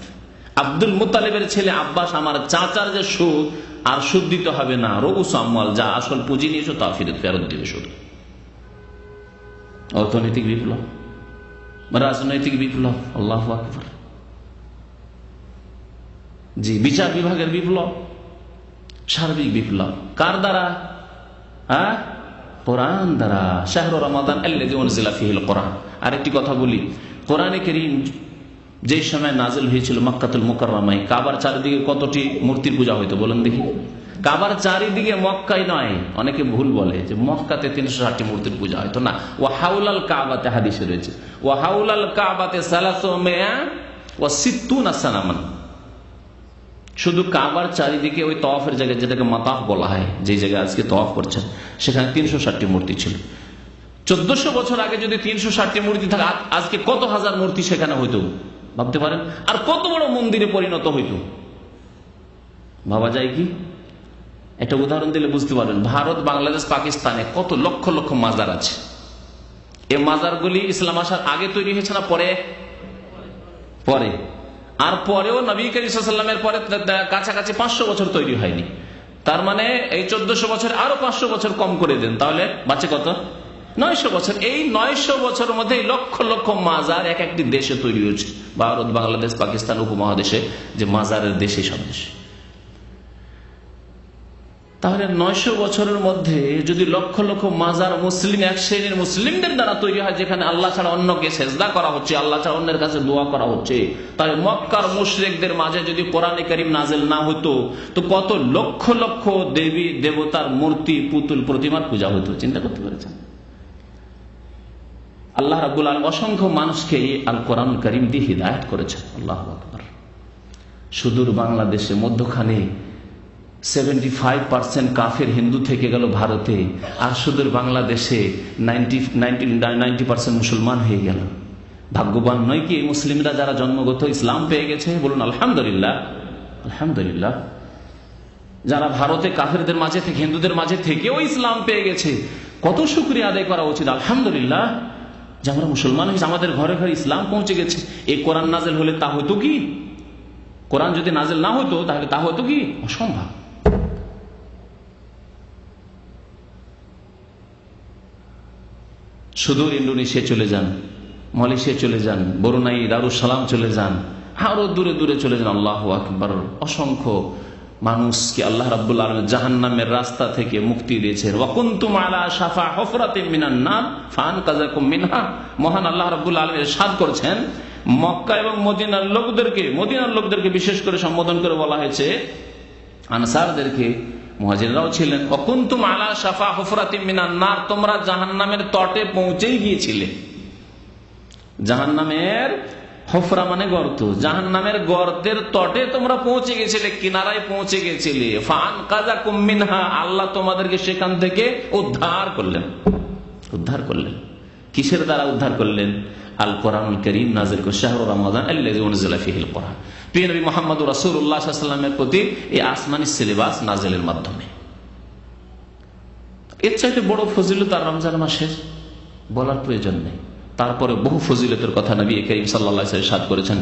আব্দুল মুত্তালিবের ছেলে আব্বাস আমার চাচার যে সুদ, আর সুদ দিতে হবে না, রউস আমওয়াল, যা আসল পুঁজি নিয়েছো তা ফেরত দিবে শুধু। অর্থনৈতিক বিপ্লব, রাজনৈতিক বিপ্লব, আল্লাহু আকবার। জি, বিচার বিভাগের বিপ্লব, সার্বিক বিপ্লব কার দ্বারা? কোরআন দ্বারা। শাহরু রমাদান আল্লাযী উনজিলা ফীহিল কোরআন। আরেকটি কথা বলি, কোরআনে কারীম যে সময় নাজিল হয়েছিল মক্কাতুল মুকাররমায়, কাবার চারিদিকে কতটি মূর্তির পূজা হইতো বলেন দেখি? কাবার চারিদিকে, মক্কায় নয়। অনেকে ভুল বলে যে মক্কাতে 360টি মূর্তির পূজা হয়তো না। ওয়া হাউলাল কাবাতে হাদিসে রয়েছে ওয়া হাউলাল কাবাতে 360 সানামান। শুধু কাবার চারিদিকে ওই তওয়াফের জায়গায়, যেটাকে মাতাফ বলা হয়, যে জায়গায় আজকে তওয়াফ করছেন, সেখানে 360টি মূর্তি ছিল। 1400 বছর আগে যদি 360টি মূর্তি থাকে, আজকে কত হাজার মূর্তি সেখানে হইতো ভাবতে পারেন? আর কত বড় মন্দিরে পরিণত হইতো ভাবা যায় কি? একটা উদাহরণ দিলে বুঝতে পারবেন। ভারত, বাংলাদেশ, পাকিস্তানে কত লক্ষ লক্ষ মাজার আছে। এই মাজারগুলি ইসলাম আসার আগে তৈরি হয়েছে না পরে? পরে। আর পরেও নবী করিম সাল্লাল্লাহু আলাইহি ওয়াসাল্লামের পরে কাছাকাছি 500 বছর তৈরি হয়নি। তার মানে এই 1400 বছর আরো 500 বছর কম করে দেন, তাহলে বাঁচে কত? 900 বছর। এই 900 বছরের মধ্যে লক্ষ লক্ষ মাজার এক একটি দেশে তৈরি হয়েছে। ভারত, বাংলাদেশ, পাকিস্তান উপমহাদেশে যে মাজারের দেশে, সব দেশে। তাহলে 900 বছরের মধ্যে যদি লক্ষ লক্ষ মাজার মুসলিম, এক শ্রেণীর মুসলিমদের দ্বারা তৈরি হয়, যেখানে আল্লাহ ছাড়া অন্যকে সেজদা করা হচ্ছে, আল্লাহ ছাড়া অন্যের কাছে দোয়া করা হচ্ছে, তাহলে মক্কার মুশরিকদের মাঝে যদি কোরআনে কারীম নাযিল না হতো, তো কত লক্ষ লক্ষ দেবী দেবতার মূর্তি, পুতুল, প্রতিমার পূজা হতো। চিন্তা করতে পেরেছেন? আল্লাহ রাব্বুল আলামিন অসংখ্য মানুষকে আল কোরআন কারীম দিয়ে হিদায়াত করেছেন। আল্লাহু আকবার। সুদূর বাংলাদেশে মধ্যখানে 75% কাফের হিন্দু থেকে গেল ভারতে, আর সুদূর বাংলাদেশে 90% মুসলমান হয়ে গেল। ভাগ্যবান নয় কি এই মুসলিমরা, যারা জন্মগত ইসলাম পেয়ে গেছে? বলুন আলহামদুলিল্লাহ, আলহামদুলিল্লাহ। যারা ভারতে কাফেরদের মাঝে থেকে, হিন্দুদের মাঝে থেকেও ইসলাম পেয়ে গেছে, কত শুকরিয়া আদায় করা উচিত। আলহামদুলিল্লাহ যে আমরা মুসলমান হয়েছি, আমাদের ঘরে ঘরে ইসলাম পৌঁছে গেছে। এই কোরআন নাজিল হলে তা হতো কি? কোরআন যদি নাজিল না হতো তাহলে তা হতো কি? অসম্ভব। সুদূর ইন্দোনেশিয়া চলে যান, মালয়েশিয়া চলে যান, বরুনাই, দারুসালাম চলে যান, আরো দূরে দূরে চলে যান। আল্লাহু আকবার। অসংখ্য মানুষকে আল্লাহ রাব্বুল আলামিন জাহান্নামের রাস্তা থেকে মুক্তি দিয়েছেন। ওয়া কুনতুম আলা শাফা হুফরাতিন মিনান নার ফাআনকাযাকুম মিনহা। মহান আল্লাহ রাব্বুল আলামিন ইরশাদ করেছেন, মক্কা এবং মদিনার লোকদেরকে বিশেষ করে সম্বোধন করে বলা হয়েছে, আনসারদেরকে, মুহাজিররাও ছিলেন। ওয়া কুনতুম আলা শাফা হুফরাতিন মিনান নার, তোমরা জাহান্নামের তটে পৌঁছেই গিয়েছিলে। জাহান্নামের হুফরা মানে গর্ত, জাহান্নামের গর্তের তটে তোমরা পৌঁছে গেছিলে, কিনারায় পৌঁছে গেছিলে। ফাআনকাযাকুম মিনহা, আল্লাহ তোমাদেরকে সেখান থেকে উদ্ধার করলেন। কিসের দ্বারা উদ্ধার করলেন? আল কোরআনুল কারীম নাযিল করে, শাহরু রমাদান আল্লাযী উনজিলা ফীহিল কোরআন। প্রিয় নবী মুহাম্মদুর রাসূলুল্লাহ সাল্লাল্লাহু আলাইহি ওয়াসাল্লামের প্রতি এই আসমানী সিলেবাস নাযিলের মাধ্যমে। এর চাইতে বড় ফজিলত আর রমজান মাসের বলার প্রয়োজন নেই। তারপরে বহু ফজিলতের কথা নবী করিম সাল্লাল্লাহু আলাইহি ওয়াসাল্লাম ইরশাদ করেছেন।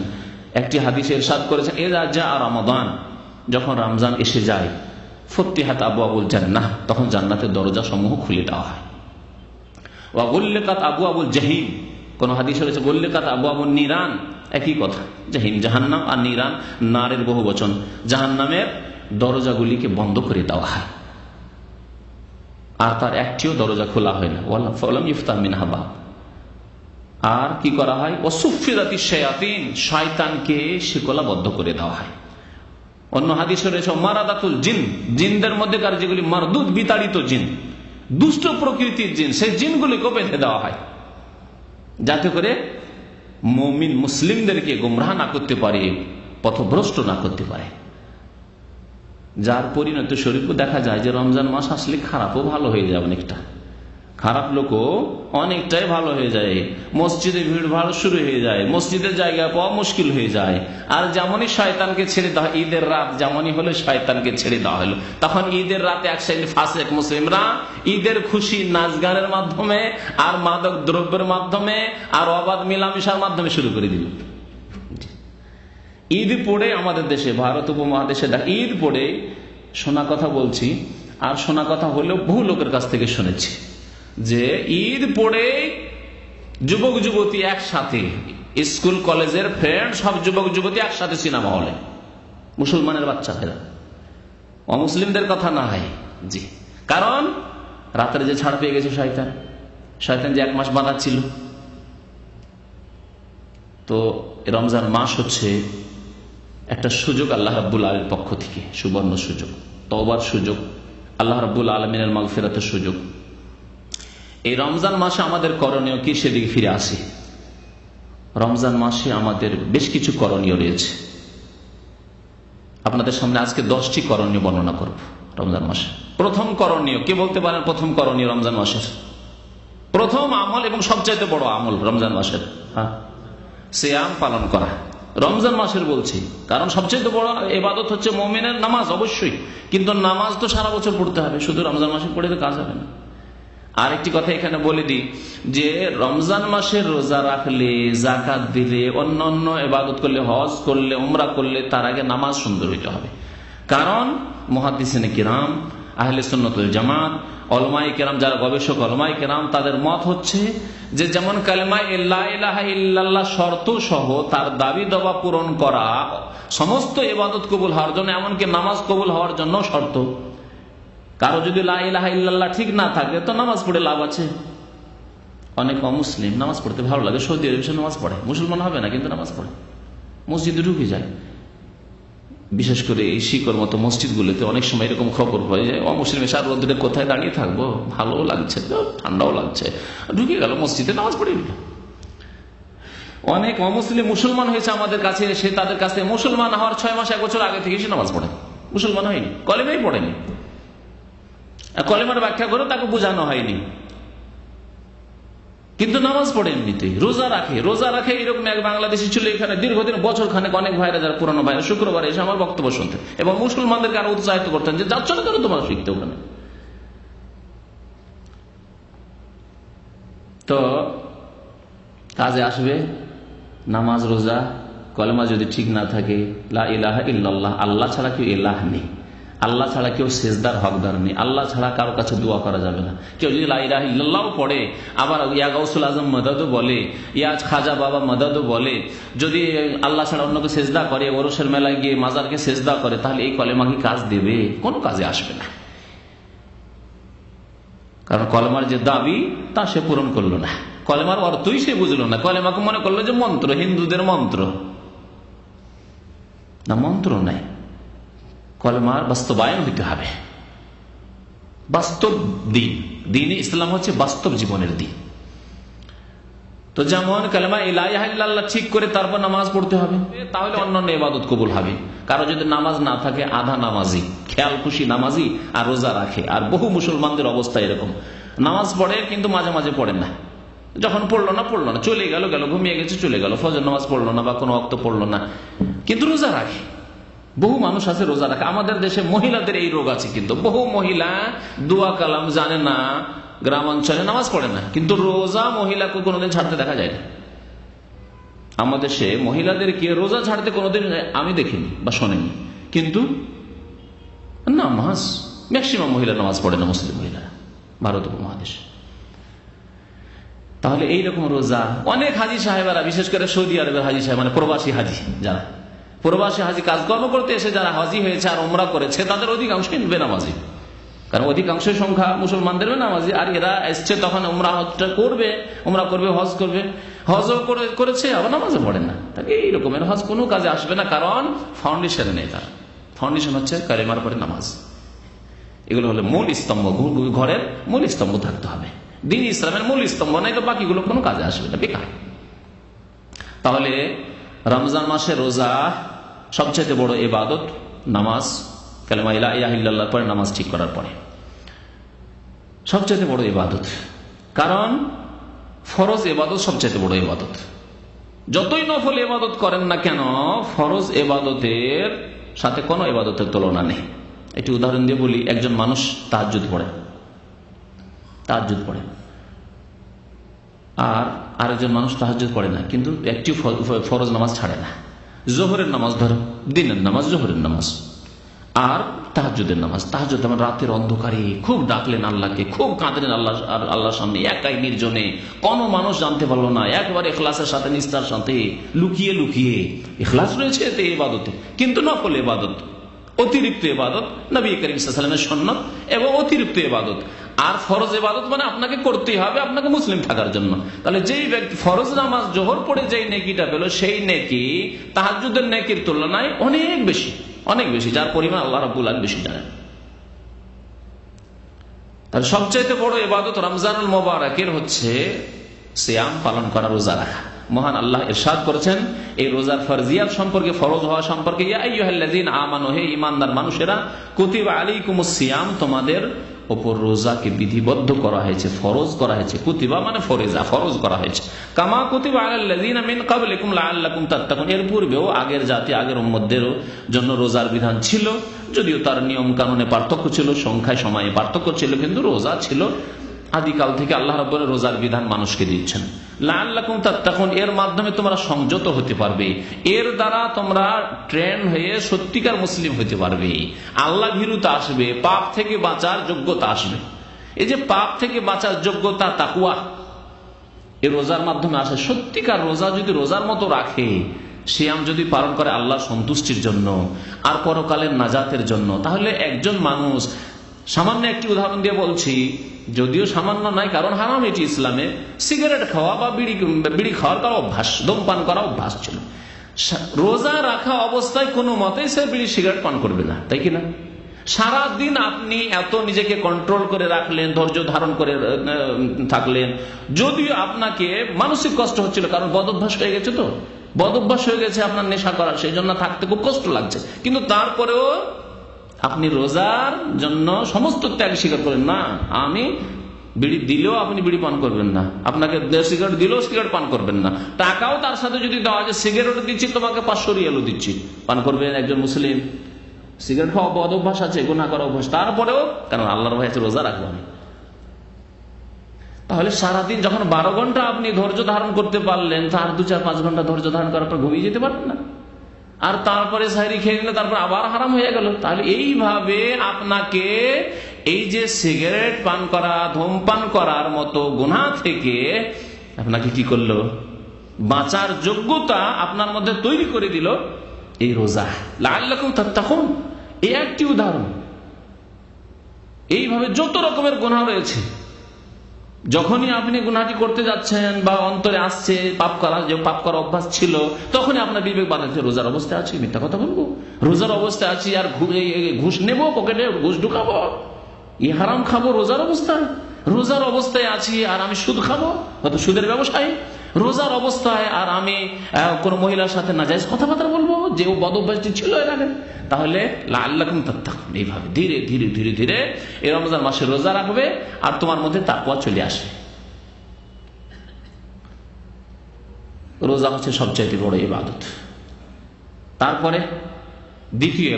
একটি হাদিসে ইরশাদ করেছেন, ইযা জাআ রমাদান, যখন রমজান এসে যায়, ফুতিহাত আবওয়াবুল জান্নাহ, তখন জান্নাতের দরজা সমূহ খুলে দেওয়া হয়। ওয়া গুল্লিকাত আবওয়াবুল জাহিম, কোন হাদিস রয়েছে গল্লিকাত আবওয়াবুন নিরান, একই কথা, জাহান্নাম আর নিরান নারের বহু বচন। জাহান্নামের দরজাগুলিকে বন্ধ করে দেওয়া হয় আর তার একটিও দরজা খোলা হয় না, ওয়ালাম ইফতাহ মিনহা বাব। আর কি করা হয়, ওয়াসুফিরাতিশ শায়াতিন, শয়তানকে শিকলাবদ্ধ করে দেওয়া হয়। অন্য হাদিসে রয়েছে মারাদাতুল জিন, জিনদের মধ্যেকার যেগুলি মারদুদ বিতাড়িত জিন, দুষ্ট প্রকৃতির জিন, সেই জিনগুলিকে বেঁধে দেওয়া হয় যাতে করে মুমিন মুসলিমদেরকে গোমরাহ না করতে পারে, পথভ্রষ্ট না করতে পারে। যার পরিণতি স্বরূপ দেখা যায় যে রমজান মাস আসলে খারাপও ভালো হয়ে যায়, অনেকটা খারাপ লোকও অনেকটাই ভালো হয়ে যায়। মসজিদে ভিড় ভাড় শুরু হয়ে যায়, মসজিদের জায়গা পাওয়া মুশকিল হয়ে যায়। আর যেমনই শয়তানকে ছেড়ে দেওয়া, ঈদের রাত যেমনই হলো শয়তানকে ছেড়ে দেওয়া হলো, তখন ঈদের রাতে এক শ্রেণী ফাসেক মুসলিমরা ঈদের খুশি নাচ গানের মাধ্যমে আর মাদক দ্রব্যের মাধ্যমে আর অবাধ মিলামিশার মাধ্যমে শুরু করে দিল। ঈদ পড়ে আমাদের দেশে, ভারত উপমহাদেশে ঈদ পড়ে শোনা কথা বলছি, আর শোনা কথা হলেও বহু লোকের কাছ থেকে শুনেছি যে ঈদ পড়ে যুবক যুবতী একসাথে, স্কুল কলেজের ফ্রেন্ড সব যুবক যুবতী একসাথে সিনেমা হলে, মুসলমানের বাচ্চাদের, অমুসলিমদের কথা না হয় জি। কারণ রাতের যে ছাড় পেয়ে গেছে শয়তান যে 1 মাস বাঁধা ছিল। তো রমজান মাস হচ্ছে একটা সুযোগ আল্লাহ রাব্বুল আলামিনের পক্ষ থেকে, সুবর্ণ সুযোগ, তওবার সুযোগ, আল্লাহ রাব্বুল আলামিনের মাগফিরাতের সুযোগ। এই রমজান মাসে আমাদের করণীয় কি, সেদিকে ফিরে আসি। রমজান মাসে আমাদের বেশ কিছু করণীয় রয়েছে। আপনাদের সামনে আজকে 10টি করণীয় বর্ণনা করব রমজান মাসে। প্রথম করণীয়, কে বলতে পারেন প্রথম করণীয় রমজান মাসের? প্রথম আমল এবং সবচাইতে বড় আমল রমজান মাসের, সিয়াম পালন করা। রমজান মাসের বলছি কারণ সবচেয়ে বড় ইবাদত হচ্ছে মুমিনের নামাজ, অবশ্যই, কিন্তু নামাজ তো সারা বছর পড়তে হবে, শুধু রমজান মাসে পড়ে তো কাজ হবে না। আরেকটি কথা এখানে বলে দিই যে রমজান মাসে রোজা রাখলে, যাকাত দিলে, অন্যান্য ইবাদত করলে, হজ করলে, উমরা করলে তার আগে নামাজ সুন্দর হইতে হবে। কারণ মুহাদ্দিসিনে কিরাম, আহলে সুন্নাত ওয়াল জামাত, উলামায়ে কিরাম, যারা গবেষক উলামায়ে কিরাম, তাদের মত হচ্ছে যে যেমন কালেমা লা ইলাহা ইল্লাল্লাহ শর্ত সহ তার দাবি দাওয়া পূরণ করা সমস্ত ইবাদত কবুল হওয়ার জন্য, এমনকি নামাজ কবুল হওয়ার জন্য শর্ত। কারো যদি লা ইলাহা ইল্লাল্লাহ ঠিক না থাকে তো নামাজ পড়ে লাভ আছে। অনেক অমুসলিম নামাজ পড়তে ভালো লাগে, সৌদি আরবে নামাজ পড়ে, মুসলমান হবে না কিন্তু নামাজ পড়ে, মসজিদে ঢুকে যায়। বিশেষ করে এই শিকর মতো মসজিদগুলোতে অনেক সময় এরকম খবর পাই যে অমুসলিম সার রোদ্রে কোথায় দাঁড়িয়ে থাকবো, ভালো লাগছে, ঠান্ডাও লাগছে, ঢুকে গেল মসজিদে, নামাজ পড়ে গেল। অনেক অমুসলিম মুসলমান হয়েছে আমাদের কাছে এসে, তাদের কাছে মুসলমান হওয়ার 6 মাস 1 বছর আগে থেকে সে নামাজ পড়ে, মুসলমান হয়নি, কলেমাই পড়েনি, কলেমার ব্যাখ্যা করে তাকে বোঝানো হয়নি, কিন্তু নামাজ পড়ে এমনিতেই। রোজা রাখে এরকম এক বাংলাদেশি ছিল এখানে দীর্ঘদিন, বছর খানেক, অনেক ভাইরা যারা পুরানো ভাইরা শুক্রবার এসে আমার বক্তব্য শুনতেন এবং মুসলমানদেরকে আরো উৎসাহিত করতেন যে যাচ্ছ না কেন তোমরা শিখতে ওখানে। তো কাজে আসবে নামাজ, রোজা, কলেমা যদি ঠিক না থাকে, লা ইলাহা ইল্লাল্লাহ, আল্লাহ ছাড়া কেউ ইলাহ নেই, আল্লাহ ছাড়া কেউ সেজদার হকদার নেই, আল্লাহ ছাড়া কারো কাছে দোয়া করা যাবে না। কেউ যদি লা ইলাহা ইল্লাল্লাহ পড়ে, আবার ইয়া গাউসুল আজম মদদও বলে, ইয়া খাজা বাবা মদদও বলে, যদি আল্লাহ ছাড়া অন্যকে সেজদা করে, ওরসের মেলায় গিয়ে মাজারকে সেজদা করে, তাহলে এই কলেমা কি কাজ দেবে? কোনো কাজে আসবে না। কারণ কলেমার যে দাবি তা সে পূরণ করলো না, কলেমার অর্থই সে বুঝলো না, কলেমাকে মনে করলো যে মন্ত্র, হিন্দুদের মন্ত্র না, মন্ত্র নাই, কলেমার বাস্তবায়ন হইতে হবে। বাস্তব দিন ইসলাম হচ্ছে বাস্তব জীবনের দিন। তো যেমন কালেমা লা ইলাহা ইল্লাল্লাহ ঠিক করে তারপর নামাজ পড়তে হবে, তাহলে অন্যান্য ইবাদত কবুল হবে। কারো যদি নামাজ না থাকে, আধা নামাজি, খেয়াল খুশি নামাজি আর রোজা রাখে, আর বহু মুসলমানদের অবস্থা এরকম, নামাজ পড়ে কিন্তু মাঝে মাঝে পড়ে না, যখন পড়লো না, চলে গেল, ঘুমিয়ে গেছে, চলে গেল, ফজর নামাজ পড়লো না বা কোনো ওয়াক্ত পড়লো না, কিন্তু রোজা রাখে। বহু মানুষ আছে রোজা রাখে। আমাদের দেশে মহিলাদের এই রোগ আছে, কিন্তু বহু মহিলা দোয়া কালাম জানে না, গ্রাম অঞ্চলে নামাজ পড়ে না, কিন্তু রোজা মহিলাকে কোনোদিন ছাড়তে দেখা যায় না। আমাদের দেশে মহিলাদেরকে রোজা ছাড়তে কোনোদিন আমি দেখিনি বা শোনেনি, কিন্তু নামাজ ম্যাক্সিমাম মহিলা নামাজ পড়ে না, মুসলিম মহিলা ভারত উপমহাদেশে। তাহলে এইরকম রোজা অনেক হাজি সাহেবেরা, বিশেষ করে সৌদি আরবের হাজি সাহেব, মানে প্রবাসী হাজি, যারা প্রবাসী হাজি কাজকর্ম করতে এসে যারা হাজি হয়েছে আর ওমরা করেছে, তাদের অধিকাংশই বেনামাজি। কারণ অধিকাংশ সংখ্যা মুসলমানদের নামাজি, আর এরা এসছে তখন ওমরা হজটা করবে, ওমরা করবে, হজ করবে, হজও করেছে, আবার নামাজও পড়ে না। তাকে এই রকমের হজ কোনো কাজে আসবে না, কারণ ফাউন্ডেশন নেই। তার ফাউন্ডেশন হচ্ছে কালেমার পরে নামাজ। এগুলো হলো মূল স্তম্ভ, ঘরের মূল স্তম্ভ থাকতে হবে। দিন ইসলামের মূল স্তম্ভ নাই তো বাকিগুলো কোনো কাজে আসবে না, বেকার। তাহলে রমজান মাসে রোজা সবচেয়ে বড় ইবাদত নামাজ, কালেমা লা ইলাহা ইল্লাল্লাহ পরে নামাজ ঠিক করার পরে সবচেয়ে বড় ইবাদত। কারণ ফরজ ইবাদত সবচেয়ে বড় ইবাদত। যতই নফল ইবাদত করেন না কেন, ফরজ ইবাদতের সাথে কোনো ইবাদতের তুলনা নেই। একটি উদাহরণ দিয়ে বলি, একজন মানুষ তাহাজ্জুদ পড়ে, আর আরেকজন মানুষ তাহাজ্জুদ পড়ে না, কিন্তু একটি ফরজ নামাজ ছাড়ে না। জোহরের নামাজ ধরো, দিনের নামাজ, জোহরের নামাজ আর তাহাজ্জুদের নামাজ। তাহাজ্জুদ মানে রাতের অন্ধকারে খুব ডাকলেন আল্লাহকে, খুব কাঁদলেন আল্লাহর সামনে, একাই নির্জনে, কোনো মানুষ জানতে পারলো না, একবারে ইখলাসের সাথে, নিষ্ঠার সাথে, লুকিয়ে লুকিয়ে। ইখলাস রয়েছে এতে ইবাদতে, কিন্তু নফল ইবাদত, অতিরিক্ত ইবাদত, নবী করিম সাল্লাল্লাহু আলাইহি ওয়াসাল্লামের সুন্নাত এবং অতিরিক্ত ইবাদত। আর ফরজ ইবাদত মানে আপনাকে করতেই হবে, আপনাকে মুসলিম থাকার জন্য। তাহলে যেই ব্যক্তি ফরজ নামাজ জোহর পড়ে যেই নেকিটা পেল, সেই নেকি তাহাজ্জুদের নেকির তুলনায় অনেক বেশি, অনেক বেশি, যার পরিমাণ আল্লাহ রাব্বুল আলামিন বেশি জানেন। তাহলে সবচাইতে বড় ইবাদত রমজানুল মুবারাকের হচ্ছে সিয়াম পালন করা, রোজা রাখা। মহান আল্লাহ ইরশাদ করেছেন এই রোজার ফরজিয়াত সম্পর্কে, ফরজ হওয়া সম্পর্কে, ইয়া আইয়ুহাল্লাযীনা আমানু, হে ঈমানদার মানুষেরা, কুতিবা আলাইকুমুস সিয়াম, তোমাদের উপর রোজাকে বিধিবদ্ধ করা হয়েছে, ফরজ করা হয়েছে। কুতিবা মানে ফরজা, ফরজ করা হয়েছে। কামা কুতিবা আলাল্লাযীনা মিন ক্বাবলিকুম লাআল্লাকুম তাত্তাকুন, এর পূর্বেও আগের জাতি, আগের উম্মতদের জন্য রোজার বিধান ছিল, যদিও তার নিয়ম কানুনে পার্থক্য ছিল, সংখ্যায় সময়ে পার্থক্য ছিল, কিন্তু রোজা ছিল আদিকাল থেকে। আল্লাহ রাব্বুল রোজার বিধান মানুষকে দিচ্ছেন, লাআল্লাকুম তাত্তাকুন, এর মাধ্যমে তোমরা সংযত হতে পারবে, এর দ্বারা তোমরা ট্রেন হয়ে সত্যিকার মুসলিম হতে পারবে, আল্লাহ ভীরুতা আসবে, পাপ থেকে বাঁচার যোগ্যতা আসবে। এই যে পাপ থেকে বাঁচার যোগ্যতা, তাকওয়া, এই রোজার মাধ্যমে আসে। সত্যিকার রোজা যদি রোজার মতো রাখে, সিয়াম যদি পালন করে আল্লাহর সন্তুষ্টির জন্য আর পরকালের নাজাতের জন্য, তাহলে একজন মানুষ, সামান্য একটি উদাহরণ দিয়ে বলছি, যদিও সামান্য নয়, কারণ হারাম এটি ইসলামে, সিগারেট খাওয়া বা বিড়ি খাওয়ার কারো অভ্যাস, ধূমপান করা অভ্যাস ছিল। রোজা রাখা অবস্থায় কোনো মতেই সে বিড়ি সিগারেট পান করবে না, তাই কিনা? সারাদিন আপনি এত নিজেকে কন্ট্রোল করে রাখলেন, ধৈর্য ধারণ করে থাকলেন, যদিও আপনাকে মানসিক কষ্ট হচ্ছিল, কারণ বদঅভ্যাস হয়ে গেছে, তো বদঅভ্যাস হয়ে গেছে আপনার নেশা করার, সেই জন্য থাকতে খুব কষ্ট লাগছে, কিন্তু তারপরেও আপনি রোজার জন্য সমস্ত ত্যাগ স্বীকার করেন। না, আমি বিড়ি দিলেও আপনি বিড়ি পান করবেন না, আপনাকে সিগারেট দিলেও সিগারেট পান করবেন না, টাকাও তার সাথে যদি দেওয়া যায়, সিগারেট দিচ্ছি তোমাকে 500 রিয়ালও দিচ্ছি, পান করবেন একজন মুসলিম? সিগারেট খাওয়া বদ অভ্যাস আছে, গুনাহ করা অভ্যাস, তারপরেও কারণ আল্লাহর ভয়ে রোজা রাখবো আমি। তাহলে সারাদিন যখন 12 ঘন্টা আপনি ধৈর্য ধারণ করতে পারলেন, তার 2-4-5 ঘন্টা ধৈর্য ধারণ করার পর ঘুমিয়ে যেতে পারবেন না, আর তারপরে সাহরি খেয়ে নিলে তারপর আবার হারাম হয়ে গেল। তাহলে এইভাবে আপনাকে এই যে সিগারেট পান করা, ধূমপান করার মতো গুনাহ থেকে আপনাকে কি করলো? বাঁচার যোগ্যতা আপনার মধ্যে তৈরি করে দিল এই রোজা। লাআল্লাকুম তাত্তাকুন, এই একটি উদাহরণ। এইভাবে যত রকমের গুনাহ রয়েছে, যখনই আপনি গুনাহটি করতে যাচ্ছেন বা অন্তরে আসছে পাপ করা, যে পাপ করার অভ্যাস ছিল, তখনই আপনার বিবেক বাঁধাচ্ছে, রোজার অবস্থায় আছি, মিথ্যা কথা বলবো, রোজার অবস্থায় আছি আর ঘুষ নেব, পকেটে ঘুষ ঢুকাবো, হারাম খাবো রোজার অবস্থায়, রোজার অবস্থায় আছি আর আমি সুদ খাবো, হয়তো সুদের ব্যবসায়, রোজার অবস্থায় আর আমি কোন মহিলার সাথে নাজায়েজ কথাবার্তা বলবো, যে বদ অভ্যাসটি ছিল এর আগে। তাহলে লাআল্লাকুম তাত্তাকুন, এইভাবে ধীরে ধীরে ধীরে ধীরে এই রমজান মাসে রোজা রাখবে আর তোমার মধ্যে তাকওয়া চলে আসে। রোজা হচ্ছে সবচাইতে বড় ইবাদত। তারপরে দ্বিতীয়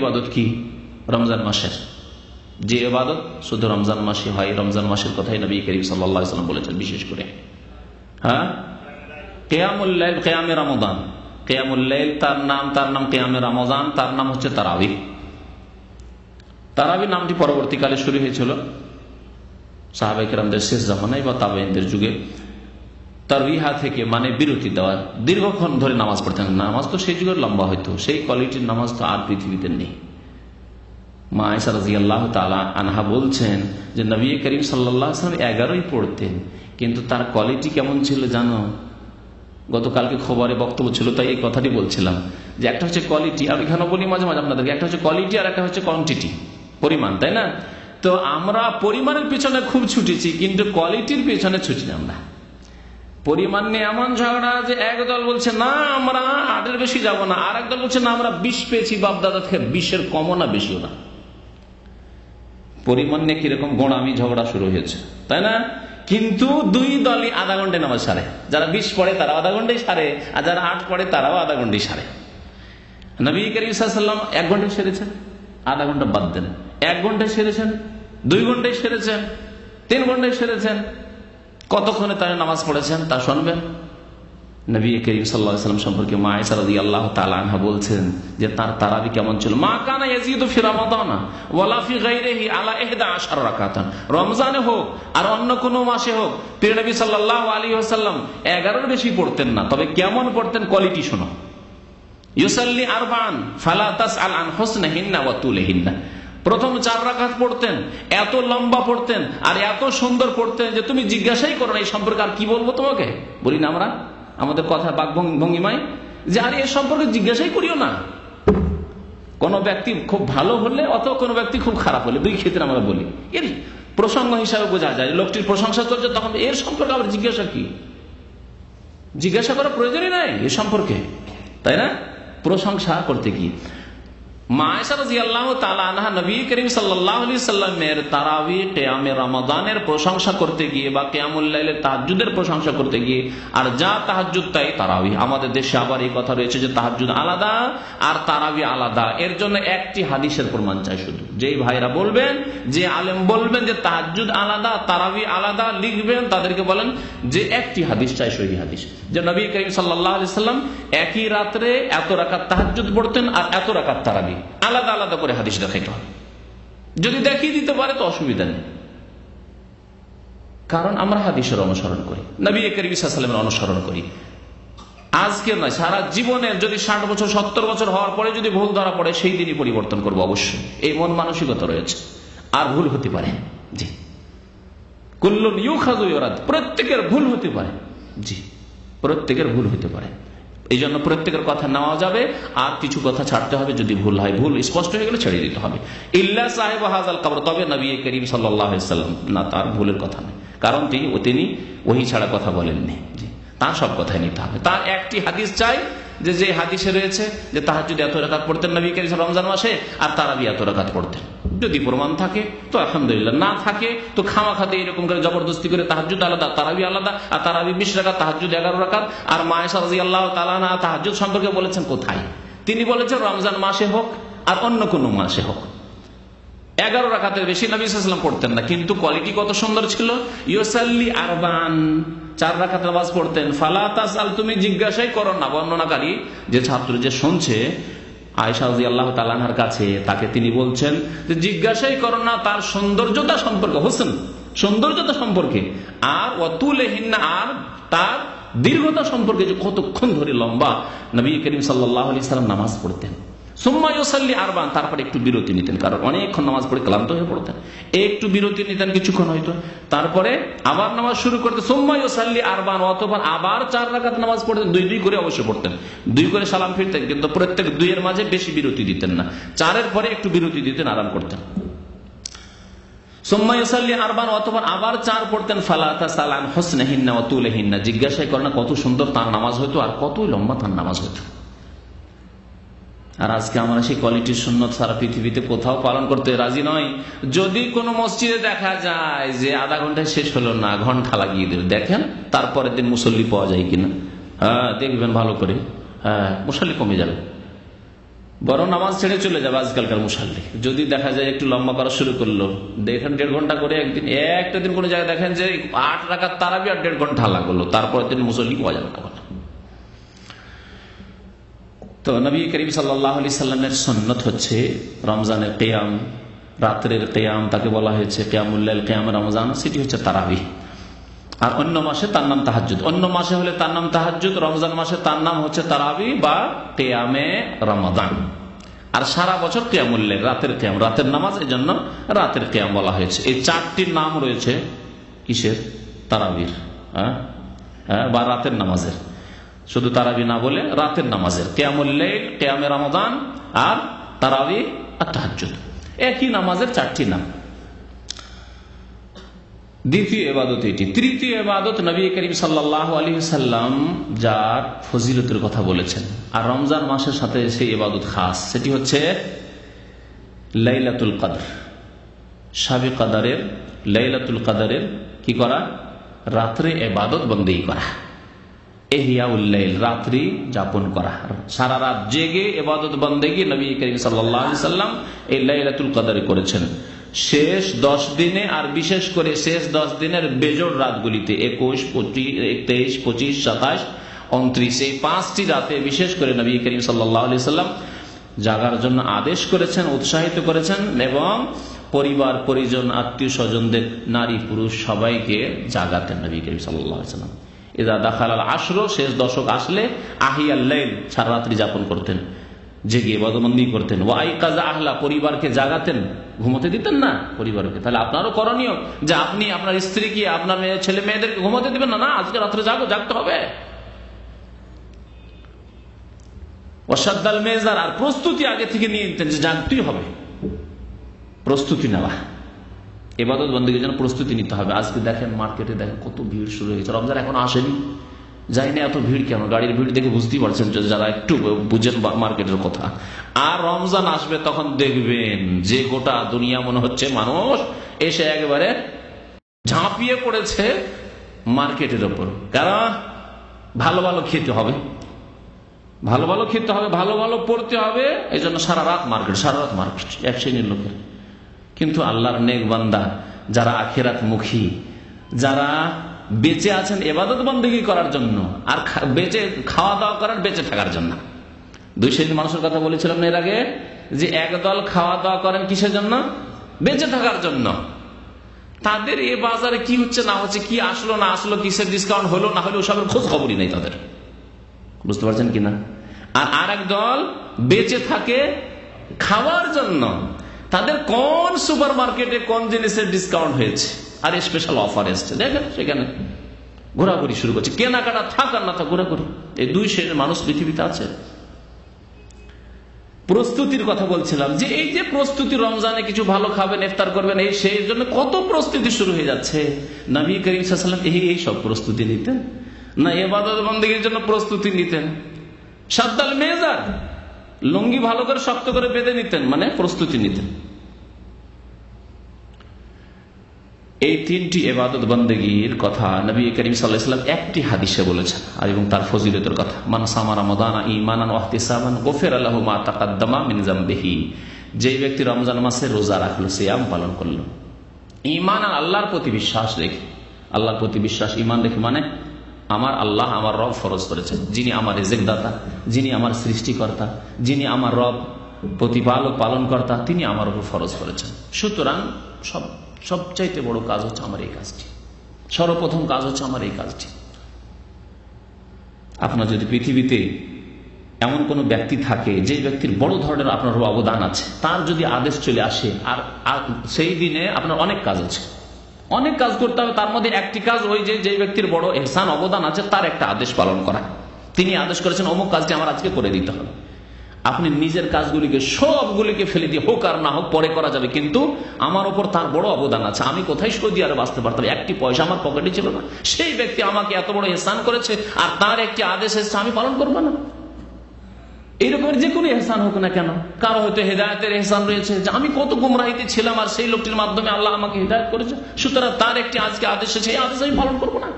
ইবাদত কি? রমজান মাসের যে ইবাদত শুধু রমজান মাসে হয়, রমজান মাসের কথাই নবী করিম সাল্লাল্লাহু আলাইহি ওয়াসাল্লাম বলেছেন বিশেষ করে। কিয়ামুল লাইল, কিয়ামে রমাদান। কিয়ামুল লাইল তার নাম কিয়ামে রমাদান, তার নাম হচ্ছে তারাবি। তারাবি নামটি পরবর্তীকালে শুরু হয়েছিল সাহাবায়ে কেরামদের শেষ জামানায় বা তাবেঈনদের যুগে তারবিহা থেকে মানে বিরতি দেওয়া, দীর্ঘক্ষণ ধরে নামাজ পড়তেন। নামাজ তো সেই যুগের লম্বা হইতো, সেই কোয়ালিটির নামাজ তো আর পৃথিবীতে নেই। মা আয়েশা রাদিয়াল্লাহু তাআলা আনহা বলছেন যে নবী করিম সাল্লাল্লাহু আলাইহি ওয়াসাল্লাম 11ই পড়তেন, কিন্তু তার কোয়ালিটি কেমন ছিল জানো? গতকালকে খবরে বক্তব্য ছিল, তাই এই কথাটি বলছিলাম যে একটা হচ্ছে কোয়ালিটি, আর এখানে বলি মাঝে মাঝে আপনাদেরকে, একটা হচ্ছে কোয়ালিটি আর একটা হচ্ছে কোয়ান্টিটি, পরিমাণ, তাই না? তো আমরা পরিমাণের পিছনে খুব ছুটেছি, কিন্তু কোয়ালিটির পিছনে ছুটি না। আমরা পরিমাণ নিয়ে এমন ঝগড়া যে একদল বলছে না আমরা 8-এর বেশি যাব না, আর একদল বলছে না আমরা 20 পেয়েছি বাপদাদা থেকে, 20-এর কমও না বেশিও না। পরিমাণ নিয়ে কিরকম গোড়ামি ঝগড়া শুরু হয়েছে, তাই না? কিন্তু দুই দলই আধা ঘন্টায় নামাজ সারে। যারা 20 পড়ে তারা আধা ঘন্টায় সারে, আর যারা 8 পড়ে তারাও আধা ঘন্টায় সারে। নবী করিম সাল্লাল্লাহু আলাইহি ওয়াসাল্লাম 1 ঘন্টায় সেরেছেন, আধা ঘন্টা বাদ দেন, 1 ঘন্টায় সেরেছেন, 2 ঘন্টায় সেরেছেন, 3 ঘন্টায় সেরেছেন। কতক্ষণে তারা নামাজ পড়েছেন তা শুনবেন। নবী করিম সাল্লাল্লাহু আলাইহি ওয়াসাল্লাম সম্পর্কে মা আয়েশা রাদিয়াল্লাহু তাআলা আনহা বলছেন যে তার তারাবি কেমন ছিল। মা কানা ইয়াজিদু ফি রমাদান ওয়ালা ফি গায়রিহি আলা 11 রাকাতান। রমজানে হোক আর অন্য কোন মাসে হোক প্রিয় নবী সাল্লাল্লাহু আলাইহি ওয়াসাল্লাম 11-এর বেশি পড়তেন না। তবে কেমন পড়তেন কোয়ালিটি শোনো। ইউসাল্লি আরবান ফালা তাসআল আন হুসনিহিন্না ওয়া তুলিহিন্না। প্রথম 4 রাকাত পড়তেন, এত লম্বা পড়তেন আর এত সুন্দর পড়তেন যে তুমি জিজ্ঞাসাই করো না এই সম্পর্কে আর কি বলবো তোমাকে। বলি না আমরা আমাদের কথা বাক ভঙ্গিমায় যে আরে এ সম্পর্কে জিজ্ঞাসাই করিও না। কোন ব্যক্তি খুব ভালো হলে অথবা কোন ব্যক্তি খুব খারাপ হলে, দুই ক্ষেত্রে আমরা বলি, এর প্রসঙ্গ হিসাবে বোঝা যায় লোকটির প্রশংসা চলছে, তখন এর সম্পর্কে আবার জিজ্ঞাসা কি? জিজ্ঞাসা করার প্রয়োজনই নাই এ সম্পর্কে, তাই না? প্রশংসা করতে কি? মা আয়েশা রাদিয়াল্লাহু তাআলা আনহা নবী করিম সাল্লাল্লাহু আলাইহি সাল্লামের তারাবি কিয়ামে রমাদানের প্রশংসা করতে গিয়ে বা কিয়ামুল লাইলের তাহাজ্জুদের প্রশংসা করতে গিয়ে, আর যা তাহাজ্জুদ তাই তারাবি। আমাদের দেশে আবার এই কথা রয়েছে যে তাহাজ্জুদ আলাদা আর তারাবি আলাদা। এর জন্য একটি হাদিসের প্রমাণ চাই শুধু। যেই ভাইরা বলবেন, যে আলেম বলবেন যে তাহাজ্জুদ আলাদা তারাবি আলাদা, লিখবেন তাদেরকে বলেন যে একটি হাদিস চাই, সহিহ হাদিস, যে নবী করিম সাল্লাল্লাহু আলাইহি সাল্লাম একই রাত্রে এত রাকাত তাহাজ্জুদ পড়তেন আর এত রাকাত তারাবি, আলাদা আলাদা করে হাদিস দেখাইতে হবে। যদি দেখিয়ে দিতে পারে তো অসুবিধা নেই, কারণ আমরা হাদিসের অনুসরণ করি, নবী করিম সাল্লাল্লাহু আলাইহি ওয়াসাল্লামের অনুসরণ করি। আজকে নয়, সারা জীবনের যদি 60 বছর 70 বছর হওয়ার পরে যদি ভুল ধরা পড়ে সেই দিনই পরিবর্তন করবো অবশ্যই। এই মন মানসিকতা রয়েছে। আর ভুল হতে পারে, জি, কুল্লুন ইউখাযু ইউরাদ, প্রত্যেকের ভুল হতে পারে, জি, প্রত্যেকের ভুল হতে পারে। এই জন্য প্রত্যেকের কথা নেওয়া যাবে, আর কিছু কথা ছাড়তে হবে যদি ভুল হয়। ভুল স্পষ্ট হয়ে গেলে ছেড়ে দিতে হবে। ইল্লা সাহেব হাযাল কবর, তবে নবী করিম সাল্লাল্লাহু আলাইহি ওয়াসাল্লাম না, তার ভুলের কথা নেই, কারণ তিনি ওহী ছাড়া কথা বলেননি। তার সব কথাই নিতে হবে। তার একটি হাদিস চাই, যে হাদিসে রয়েছে যে তাহাজ্জুদ এত রাকাত পড়তেন নবী করিম রমজান মাসে, আর তারাবি এত রাকাত পড়তেন। যদি প্রমাণ থাকে তো আলহামদুলিল্লাহ, না থাকে তো খামাখাতে এরকম করে জবরদস্তি করে তাহাজ্জুদ আলাদা তারাবি আলাদা, আর তারাবি 20 রাকাত, তাহাজ্জুদ 11 রাকাত। আর মা আয়েশা রাদিয়াল্লাহু তাআলা আনহা তাহাজ্জুদ সম্পর্কে বলেছেন কোথায়? তিনি বলেছেন রমজান মাসে হোক আর অন্য কোন মাসে হোক 11 রাকাতের বেশি নবী সাল্লাল্লাহু আলাইহি ওয়াসাল্লাম পড়তেন না। কিন্তু কোয়ালিটি কত সুন্দর ছিল। ইউসাল্লি আরবান, 4 রাকাত নামাজ পড়তেন। ফালা তাসআল, তুমি জিজ্ঞাসাই করো না। বর্ণনাকারী যে ছাত্র যে শুনছে আয়েশা রাদিয়াল্লাহু তাআলা আনহার কাছে, তাকে তিনি বলছেন যে জিজ্ঞাসাই করো না তার সৌন্দর্যতা সম্পর্কে, হোসেন সৌন্দর্যতা সম্পর্কে, আর ওয়াতুলহিন্না, আর তার দীর্ঘতা সম্পর্কে, যে কতক্ষণ ধরে লম্বা নবী করিম সাল্লাল্লাহু আলাইহি ওয়াসাল্লাম নামাজ পড়তেন। সুম্মা ইউসাল্লি আরবান, তারপরে একটু বিরতি নিতেন, কারণ অনেকক্ষণ নামাজ পড়ে ক্লান্ত হয়ে পড়তেন, একটু বিরতি নিতেন কিছুক্ষণ হয়তো, তারপরে আবার নামাজ শুরু করতেন। সুম্মা ইউসাল্লি আরবান, অথবা আবার 4 রাকাত নামাজ পড়তেন, 2 করে অবশ্যই পড়তেন, 2 করে সালাম ফিরতেন, কিন্তু প্রত্যেক 2-এর মাঝে বেশি বিরতি দিতেন না, 4-এর পরে একটু বিরতি দিতেন, আরাম করতেন। সুম্মা ইউসাল্লি আরবান, অথবা আবার 4 পড়তেন। ফালা তাসআল আন হুসনিহিন্না ওয়া তুলিহিন্না, জিজ্ঞাসাই করে না কত সুন্দর তার নামাজ হতো আর কতই লম্বা তার নামাজ হতো। আর আজকে আমরা সেই কোয়ালিটির সুন্নত সারা পৃথিবীতে কোথাও পালন করতে রাজি নয়। যদি কোনো মসজিদে দেখা যায় যে আধা ঘন্টায় শেষ হলো না, ঘন্টা লাগিয়ে দেবে, দেখেন তারপরের দিন মুসল্লি পাওয়া যায় কিনা। হ্যাঁ, দেখবেন ভালো করে, হ্যাঁ, মুসল্লি কমে যাবে, বরং নামাজ ছেড়ে চলে যাবে আজকালকার মুসল্লি। যদি দেখা যায় একটু লম্বা করা শুরু করলো, দেখেন 1.5 ঘন্টা করে একদিন, একটা দিন কোনো জায়গায় দেখেন যে 8 রাকাত তারাবি আর 1.5 ঘন্টা লাগলো, তারপরের দিন মুসল্লি পাওয়া যাবে না। তো নবী করিম সাল্লাল্লাহু আলাইহি সাল্লামের সুন্নাত হচ্ছে রমজানের কিয়াম, রাত্রের কিয়াম তাকে বলা হয়েছে কিয়ামুল লাইল, কিয়াম রমজান, সেটি হচ্ছে তারাবিহ। আর অন্য মাসে তার নাম তাহাজ্জুদ। অন্য মাসে হলে তার নাম তাহাজ্জুদ, রমজান মাসে তার নাম হচ্ছে তারাবিহ বা কিয়ামে রমাদান। আর সারা বছর কিয়ামুল লাইল, রাতের কিয়াম, রাতের নামাজ, এই জন্য রাতের কিয়াম বলা হয়েছে। এই 4টি নাম রয়েছে কিসের? তারাবির বা রাতের নামাজের। শুধু তারাবি না বলে রাতের নামাজের, কিয়ামুল লাইল, কিয়ামে রমাদান আর তারাবিহ আর তাহাজ্জুদ, একই নামাজের 4টি নাম। দ্বিতীয় ইবাদত এটি। তৃতীয় ইবাদত নবী করিম সাল্লাল্লাহু আলাইহি ওয়াসাল্লাম যার ফজিলতের কথা বলেছেন, আর রমজান মাসের সাথে সেই ইবাদত খাস, সেটি হচ্ছে লাইলাতুল কদর। শাবে কদরের, লাইলাতুল কদরের কি করা? রাত্রে ইবাদত বন্দেগী করা, ইহইয়াউল লাইল, রাত্রি যাপন করা, সারা রাত জেগে ইবাদত বন্দেগী নবী করিম সাল্লাল্লাহু আলাইহি ওয়াসাল্লাম এই লাইলাতুল কদরে করেছেন। শেষ 10 দিনে, আর বিশেষ করে শেষ 10 দিনের বেজোড় রাতগুলিতে 21, 23, 25, 27, 29, এই 5টি রাতে বিশেষ করে নবী করিম সাল্লাল্লাহু আলাইহি ওয়াসাল্লাম জাগার জন্য আদেশ করেছেন, উৎসাহিত করেছেন, এবং পরিবার পরিজন আত্মীয় স্বজনদের, নারী পুরুষ সবাইকে জাগাতেন নবী করিম সাল্লাল্লাহু আলাইহি ওয়াসাল্লাম। ইযা দাখালাল আশর, শেষ দশক আসলে, আহিয়াল লাইল, সারা রাত্রি যাপন করতেন, জেগে ইবাদতবন্দি করতেন। ওয়া আইকাযা আহলা, পরিবারকে জাগাতেন, ঘুমোতে দিতেন না পরিবারকে। তাহলে আপনারও করণীয় যে আপনি আপনার স্ত্রীকে, আপনার ছেলে মেয়েদেরকে ঘুমোতে দিবেন না, না আজকে রাত্রে জাগো, জাগতে হবে। ওয়াশাদ্দাল মেজার, আর প্রস্তুতি আগে থেকে নিয়ে নিতেন যে জাগতেই হবে, প্রস্তুতি নেওয়া, ইবাদত বন্দেগীর জন্য প্রস্তুতি নিতে হবে। আজকে দেখেন মার্কেটে, দেখেন কত ভিড় শুরু হয়েছে, রমজান এখনো আসেনি, যাই না, এত ভিড় কেন? গাড়ির ভিড় দেখে বুঝতেই পারছেন যারা একটু বুঝেন মার্কেটের কথা। আর রমজান আসবে তখন দেখবেন যে গোটা দুনিয়া মনে হচ্ছে মানুষ এসে একেবারে ঝাঁপিয়ে পড়েছে মার্কেটের ওপর। কারণ ভালো ভালো খেতে হবে, ভালো ভালো খেতে হবে, ভালো ভালো পড়তে হবে, এই জন্য সারা রাত মার্কেট, সারা রাত মার্কেট, এক শ্রেণীর লোকের। কিন্তু আল্লাহর নেক বান্দা যারা আখিরাত মুখী, যারা বেঁচে আছেন ইবাদত বন্দেগী করার জন্য, আর বেঁচে খাওয়া দাওয়া করার, বেঁচে থাকার জন্য। 2 শ্রেণীর মানুষের কথা বলেছিলাম এর আগে, যে একদল খাওয়া দাওয়া করেন কিসের জন্য? বেঁচে থাকার জন্য। তাদের এ বাজারে কি হচ্ছে না হচ্ছে, কি আসলো না আসলো, কিসের ডিসকাউন্ট হলো না হলো, ওসবের খোঁজ খবরই নেই তাদের, বুঝতে পারছেন কিনা? আর আরেক দল বেঁচে থাকে খাওয়ার জন্য, তাদের কোন সুপার মার্কেটে কোন জিনিসের ডিসকাউন্ট হয়েছে আর স্পেশাল অফার এসছে, দেখেন সেখানে ঘোরাঘুরি শুরু করছে, কেনাকাটা থাক আর না থাক ঘোরাঘুরি। এই 2 শ্রেণীর মানুষ পৃথিবীতে আছে। প্রস্তুতির কথা বলছিলাম, যে এই যে প্রস্তুতি, রমজানে কিছু ভালো খাবেন, ইফতার করবেন, এই সেই জন্য কত প্রস্তুতি শুরু হয়ে যাচ্ছে। নবী করিম সাল্লাল্লাহু আলাইহি ওয়াসাল্লাম এই সব প্রস্তুতি নিতেন না? ইবাদত বন্দেগীর জন্য প্রস্তুতি নিতেন। শাদ্দাল মেজার, লুঙ্গি ভালো করে শক্ত করে বেঁধে নিতেন, মানে প্রস্তুতি নিতেন। এই 3টি ইবাদত বন্দেগীর কথা নবী করিম সাল্লাল্লাহু আলাইহি ওয়াসাল্লাম একটি হাদিসে বলেছেন, আর এবং তার ফজিলতের কথা। মান সামা রমাদানা ঈমানান ওয়া ইহতিসাবান গুফিরা লাহু মা তাকাদ্দামা মিন যামবিহি, যে ব্যক্তি রমজান মাসে রোজা রাখলো, সিয়াম পালন করলো, ঈমান আর আল্লাহর প্রতি বিশ্বাস রেখে, আল্লাহর প্রতি বিশ্বাস, ঈমান রেখে, মানে আমার আল্লাহ, আমার রব ফরজ করেছেন, যিনি আমার রিজিক দাতা, যিনি আমার সৃষ্টিকর্তা, যিনি আমার রব, প্রতিপালক, পালনকর্তা, তিনি আমার উপর ফরজ করেছেন। সুতরাং সবচাইতে বড় কাজ হচ্ছে আমার এই কাজটি, সর্বপ্রথম কাজ হচ্ছে আমার এই কাজটি। আপনার যদি পৃথিবীতে এমন কোন ব্যক্তি থাকে যে ব্যক্তির বড় ধরনের আপনার অবদান আছে, তার যদি আদেশ চলে আসে, আর সেই দিনে আপনার অনেক কাজ আছে, অনেক কাজ করতে হবে, তার মধ্যে একটি কাজ ওই যে ব্যক্তির বড় ইহসান, অবদান আছে, তার একটা আদেশ পালন করা। তিনি আদেশ করেছেন অমুক কাজটি আমার আজকে করে দিতে হবে। আপনি নিজের কাজগুলিকে সবগুলিকে ফেলে দিয়ে, হোক আর না হোক পরে করা যাবে, কিন্তু আমার ওপর তার বড় অবদান আছে, আমি কোথায় সৌদি আরবে বাঁচতে পারতাম, একটি পয়সা আমার পকেটে ছিল না, সেই ব্যক্তি আমাকে এত বড় ইহসান করেছে, আর তার একটি আদেশ এসেছে, আমি পালন করবো না? এইরকমের যে কোনো ইহসান হোক না কেন, কারো হয়তো হেদায়েতের ইহসান রয়েছে, যে আমি কত গুমরাহিতে ছিলাম, আর সেই লোকটির মাধ্যমে আল্লাহ আমাকে হেদায়েত করেছে, সুতরাং তার একটি আজকে আদেশ এসেছে, এই আদেশ আমি পালন করবো না।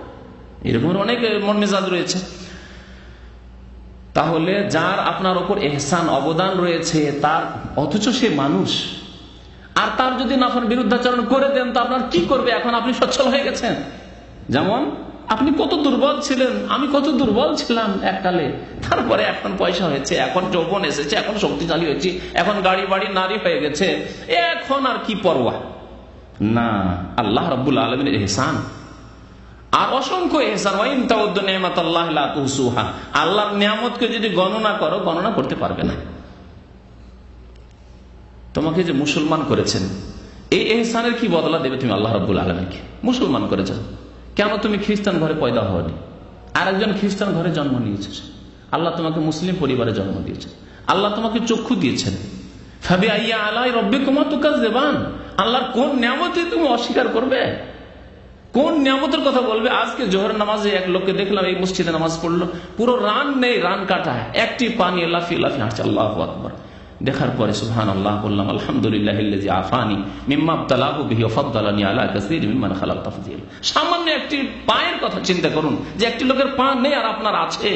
এরকমের অনেক মন মেজাজ রয়েছে। তাহলে যার আপনার ওপর ইহসান, অবদান রয়েছে, তার, অথচ সে মানুষ, আর তার যদি নাফরমানি, বিরুদ্ধাচরণ করে দেন, তো আপনার কি করবে? এখন আপনি সচ্ছল হয়ে গেছেন। যেমন আপনি কত দুর্বল ছিলেন, আমি কত দুর্বল ছিলাম এককালে, তারপরে এখন পয়সা হয়েছে, এখন যৌবন এসেছে, এখন শক্তিশালী হয়েছে, এখন গাড়ি বাড়ি নারী হয়ে গেছে, এখন আর কি পরোয়া না। আল্লাহ রাব্বুল আলামিনের ইহসান আর অসংখ্য ইহসান। ওয়াইন তাউদ্দু নি'মাতাল্লাহি লা তুহসুহা, আল্লাহর নিয়ামতকে যদি গণনা করো গণনা করতে পারবে না। তোমাকে যে মুসলমান করেছেন এই ইহসানের কি বদলা দেবে তুমি আল্লাহ রাব্বুল আলামিনকে? মুসলমান করেছেন, কেন তুমি খ্রিস্টান ঘরে পয়দা হওনি? আরেকজন খ্রিস্টান ঘরে জন্ম নিয়েছে, আল্লাহ তোমাকে মুসলিম পরিবারে জন্ম দিয়েছেন, আল্লাহ তোমাকে চক্ষু দিয়েছেন। ফাবিআইয়ি আলাই রাব্বিকুমা তুকাজ্জিবান, আল্লাহর কোন নিয়ামতে তুমি অস্বীকার করবে? কোন নিয়ামতের কথা বলবে? আজকে জোহর নামাজে এক লোককে দেখলাম এই মসজিদে নামাজ পড়লো, পুরো রান নেই, রান কাটা, একটি পানি লাফিয়ে লাফিয়ে হাঁটছে, আল্লাহু আকবার। দেখার পরে সুবহানাল্লাহ বললাম, আলহামদুলিল্লাহিল্লাযী আফানি মিম্মা ইবতালাহু বিহি ওয়া ফাদ্দালানি আলা কাসীরিন মিম্মান খালাক তাফদীল। সামান্য একটি পায়ের কথা চিন্তা করুন, যে একটি লোকের পা নেই আর আপনার আছে,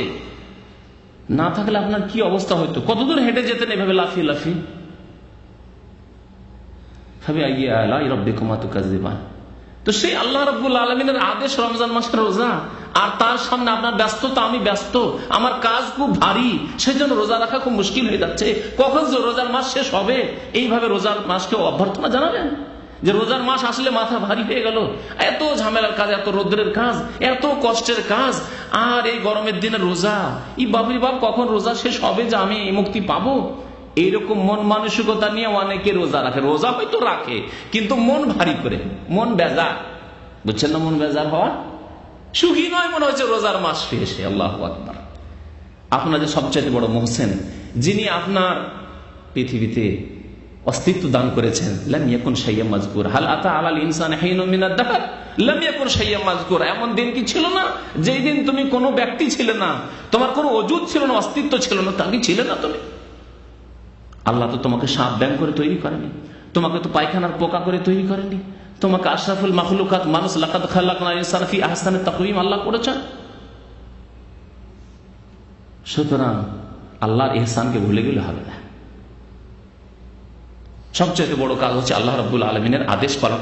না থাকলে আপনার কি অবস্থা হইতো? কতদূর হেঁটে যেতেন এভাবে লাফিয়ে লাফিয়ে? ফাবিআইয়ি আলাই রাব্বিকুমা তুকাজ্জিবান। তো সেই আল্লাহ রাব্বুল আলামিনের আদেশ রমজান মাসের রোজা, আর তার সামনে আপনার ব্যস্ততা, আমি ব্যস্ত, আমার কাজ খুব ভারী, সেই জন্য রোজা রাখা খুব মুশকিল হয়ে যাচ্ছে, কখন যে রোজার মাস শেষ হবে? এইভাবে রোজার মাসকে অভ্যর্থনা জানাবেন যে রোজার মাস আসলে মাথা ভারী হয়ে গেল, এত ঝামেলার কাজ, এত রোদ্রের কাজ, এত কষ্টের কাজ, আর এই গরমের দিনে রোজা, ই বাবরি বাপ কখন রোজা শেষ হবে যে আমি এই মুক্তি পাবো? এইরকম মন মানসিকতা নিয়ে অনেকে রোজা রাখে। রোজা হয়তো রাখে কিন্তু মন ভারী করে, মন বেজার, বুঝছেন না? মন বেজার হওয়া সুখী নয়, মনে হচ্ছে রোজার মাস শেষে। আল্লাহু আকবার। আপনার যে সবচেয়ে বড় মুহসিন, যিনি আপনার পৃথিবীতে অস্তিত্ব দান করেছেন, লাম ইয়াকুন শাইয়্যাম মাযকুর, হাল আতা আলাল ইনসানি হিনুম মিনাদ দাহর লাম ইয়াকুন শাইয়্যাম মাযকুর। এমন দিন কি ছিল না যেই দিন তুমি কোনো ব্যক্তি ছিলে না, তোমার কোনো ওজুদ ছিল না, অস্তিত্ব ছিল না, তা কি ছিলে না তুমি? আল্লাহ তো তোমাকে সাপ ব্যাং করে তৈরি করেনি, তোমাকে তো পায়খানার পোকা করে তৈরি করেনি, তোমাকে আশরাফুল মাখলুকাত মানুষ লাকাদ খালাকনাল ইনসানা ফি আহসানি তাকওয়িম আল্লাহ করেছেন। সুতরাং আল্লাহর ইহসানকে ভুলে গেলে হবে না। সবচেয়ে বড় কাজ হচ্ছে আল্লাহ রাব্বুল আলামিনের আদেশ পালন।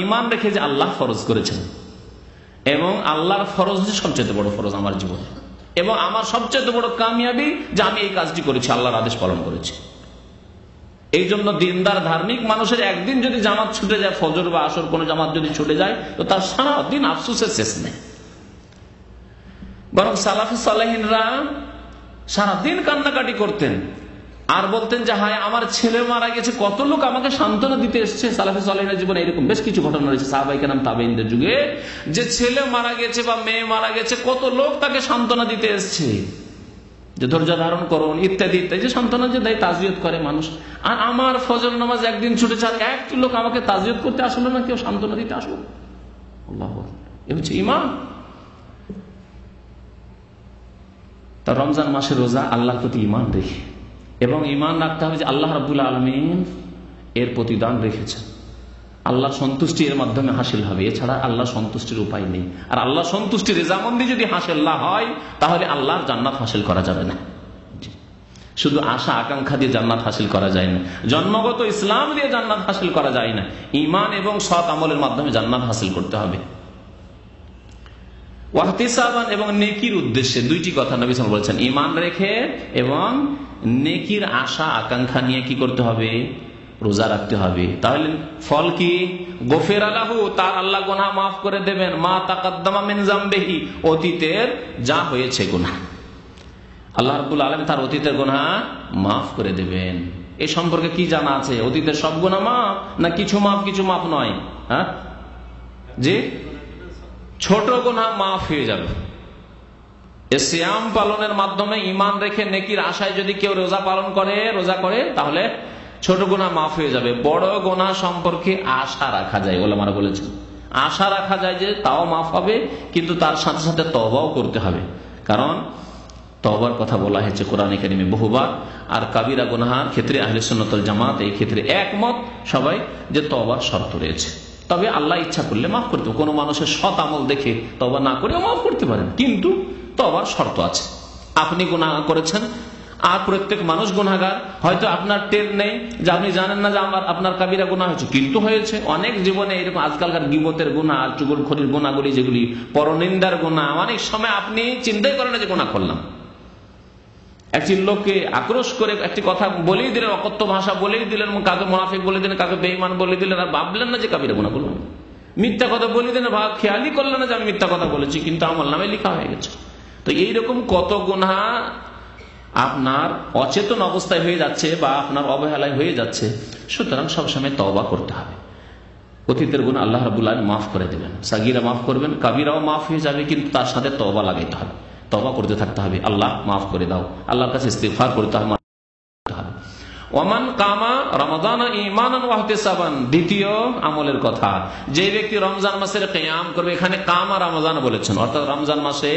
ঈমান রেখে যে আল্লাহ ফরজ করেছেন, এবং আল্লাহর ফরজ হচ্ছে সবচেয়ে বড় ফরজ আমার জীবনে, এবং আমার সবচেয়ে বড় কামিয়াবি যে আমি এই কাজটি করেছি, আল্লাহর আদেশ পালন করেছি। এই জন্য দিনদার ধার্মিক মানুষের একদিন যদি জামাত ছুটে যায়, ফজর বা আসর কোন জামাত যদি ছুটে যায়, তো তার সারাদিন আফসোসের শেষ নেই। বরং সালাফে সালেহিনরা সারাদিন কান্নাকাটি করতেন আর বলতেন যে হায় আমার ছেলে মারা গেছে, কত লোক আমাকে সান্ত্বনা দিতে এসছে। সালাফে সালেহিনের জীবনে এরকম বেশ কিছু ঘটনা রয়েছে সাহাবায়ে কেরাম তাবেঈনদের যুগে, যে ছেলে মারা গেছে বা মেয়ে মারা গেছে, কত লোক তাকে সান্ত্বনা দিতে এসছে, যে ধৈর্য ধারণ করুন ইত্যাদি ইত্যাদি, যে সান্ত্বনা যে দেয়, তাজিয়ত করে মানুষ। আর আমার ফজর নামাজ একদিন ছুটেছে, আর একটি লোক আমাকে তাজিয়ত করতে আসলো না, কেউ সান্ত্বনা দিতে আসলো। আল্লাহু আকবার। এ হচ্ছে ঈমান। তা রমজান মাসের রোজা আল্লাহর প্রতি ঈমান রেখে, এবং ঈমান রাখতে হবে যে আল্লাহ রাব্বুল আলামিন এর প্রতিদান রেখেছেন, আল্লাহ সন্তুষ্টি এর মাধ্যমে হাসিল হবে, এছাড়া আল্লাহ সন্তুষ্টির উপায় নেই। আর আল্লাহ সন্তুষ্টি রেজামন্দি যদি হাসিল না হয়, তাহলে আল্লাহর জান্নাত হাসিল করা যাবে না। শুধু আশা আকাঙ্ক্ষা দিয়ে জান্নাত হাসিল করা যায় না, জন্মগত ইসলাম দিয়ে জান্নাত হাসিল করা যায় না, ঈমান এবং সৎ আমলের মাধ্যমে জান্নাত হাসিল করতে হবে। ওয়াহতিসাবান, এবং নেকির উদ্দেশ্যে। দুইটি কথা নবী সাল্লাল্লাহু আলাইহি ওয়াসাল্লাম বলেছেন, ঈমান রেখে এবং নেকির আশা আকাঙ্ক্ষা নিয়ে কি করতে হবে? রোজা রাখতে হবে। তাহলে ফল কি? গফিরা লাহু, তার আল্লাহ গুনাহ মাফ করে দেবেন, মা তাকাদ্দামা মিন যামবিহি, অতীতের যা হয়েছে গুনাহ আল্লাহ রাব্বুল আলামিন তার অতীতের গুনাহ মাফ করে দেবেন। এই সম্পর্কে কি জানা আছে? অতীতের সব গুনাহ মাফ, না কিছু মাফ কিছু মাফ নয়? হ্যাঁ জি, ছোট গুনাহ মাফ হয়ে যাবে। সিয়াম পালনের মাধ্যমে ঈমান রেখে নেকির আশায় যদি কেউ রোজা পালন করে, রোজা করে, তাহলে ছোট গুনাহ মাফ হয়ে যাবে। বড় গুনাহ সম্পর্কে আশা রাখা যায়, ওলামারা বলেছেন আশা রাখা যায় যে তাও মাফ হবে, কিন্তু তার সাথে সাথে তওবাও করতে হবে, কারণ তওবার কথা বলা হয়েছে কোরআনে কারিমে বহুবার। আর কাবিরা গুনাহের ক্ষেত্রে আহলে সুন্নাত ওয়াল জামাত এই ক্ষেত্রে একমত সবাই যে তওবার শর্ত রয়েছে, তবে আল্লাহ ইচ্ছা করলে মাফ করতে। কোনো মানুষের সৎ আমল দেখে তওবা না করেও মাফ করতে পারেন, কিন্তু তওবার শর্ত আছে। আপনি গুনাহ করেছেন, আর প্রত্যেক মানুষ গুনাহগার। হয়তো আপনার টের নেই, যে আপনি জানেন না যে আপনার কাবিরা গুনাহ হয়েছে, কিন্তু হয়েছে। অনেক জীবনে এরকম আজকালকার গীবতের গুনাহ, চুগলখড়ির গুনাহগুলি, যেগুলি পরনিন্দার গুনাহ, অনেক সময় আপনি চিন্তাই করেন না যে গুনাহ করলাম। একটি লোককে আক্রোশ করে একটি কথা বলেই দিলেন, অকথ্য ভাষা বলেই দিলেন, কাকে মুনাফিক বলে দিলেন, কাকে বেঈমান বলে দিলেন, আর ভাবলেন না যে কাবিরা গুনাহ করলাম। মিথ্যা কথা বলে দিলেন, খেয়ালই করলেন না যে আমি মিথ্যা কথা বলেছি, কিন্তু আমল নামে লেখা হয়ে গেছে। তো এইরকম কত গুনাহ আপনার অচেতন অবস্থায় হয়ে যাচ্ছে বা আপনার অবহেলায় হয়ে যাচ্ছে। সুতরাং সবসময় তওবা করতে হবে। অতীতের গুনাহ আল্লাহ রাব্বুল আলামিন মাফ করে দেবেন, সাগীরা মাফ করবেন, কাবীরাও মাফ হয়ে যাবে, কিন্তু তার সাথে তওবা লাগাইতে হবে, তওবা করতে থাকতে হবে। আল্লাহ মাফ করে দাও, আল্লাহর কাছে ইস্তিগফার করতে হবে। ওমান কামা রমাদান ঈমানান ওয়া ইহতিসাবান, দ্বিতীয় আমলের কথা, যে ব্যক্তি রমজান মাসের কিয়াম করবে, এখানে কামা রমজান বলেছেন, অর্থাৎ রমজান মাসে